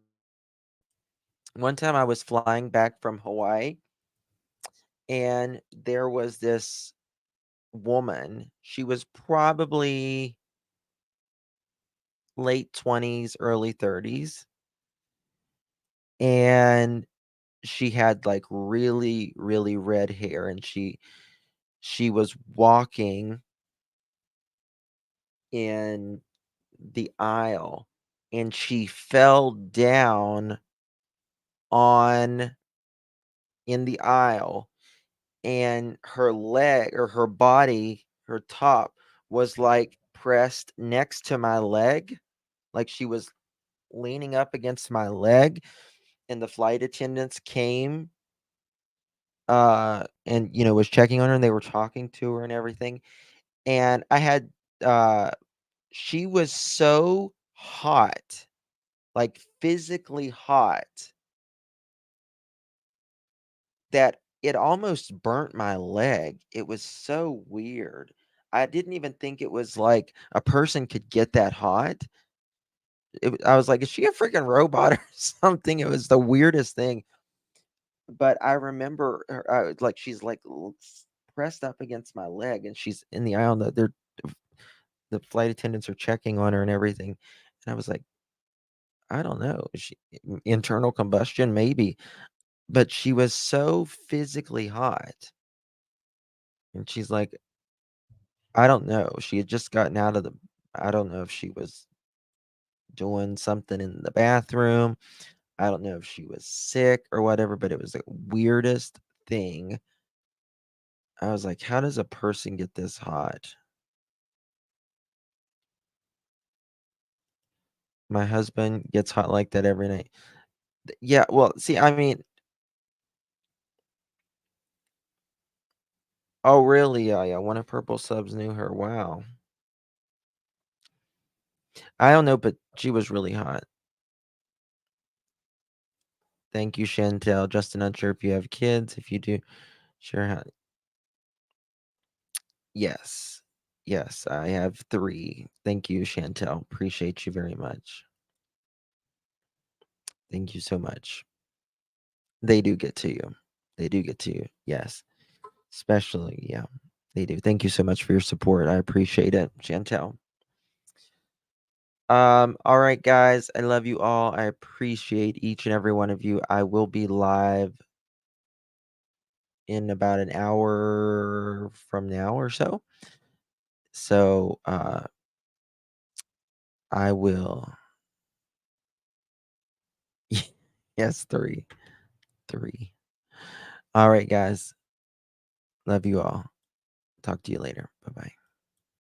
time I was flying back from Hawaii, and there was this woman. She was probably late 20s, early 30s. And she had really, really red hair, and she was walking in the aisle, and she fell down on in the aisle, and her leg or her body, her top was pressed next to my leg, like she was leaning up against my leg, and the flight attendants came and was checking on her, and they were talking to her and everything. And I had she was so hot, like physically hot, that it almost burnt my leg. It was so weird. I didn't even think it was like a person could get that hot. I was like, is she a freaking robot or something? It was the weirdest thing. But I remember her, like she's like pressed up against my leg, and she's in the aisle. And the flight attendants are checking on her and everything. And I was like, I don't know. Is she internal combustion? Maybe. But she was so physically hot. And she's like, I don't know. She had just gotten out of the, I don't know if she was doing something in the bathroom. I don't know if she was sick or whatever, but it was the weirdest thing. I was like, how does a person get this hot? My husband gets hot like that every night. Yeah, well, see, I mean, oh, really? Yeah, yeah. One of Purple Subs knew her. Wow. I don't know, but she was really hot. Thank you, Chantel. Justin, not sure if you have kids. If you do, sure. Yes. Yes, I have 3. Thank you, Chantel. Appreciate you very much. Thank you so much. They do get to you. They do get to you. Yes. Especially, yeah. They do. Thank you so much for your support. I appreciate it, Chantel. All right, guys. I love you all. I appreciate each and every one of you. I will be live in about an hour from now or so. So I will. Yes, 3. 3. All right, guys. Love you all. Talk to you later. Bye-bye.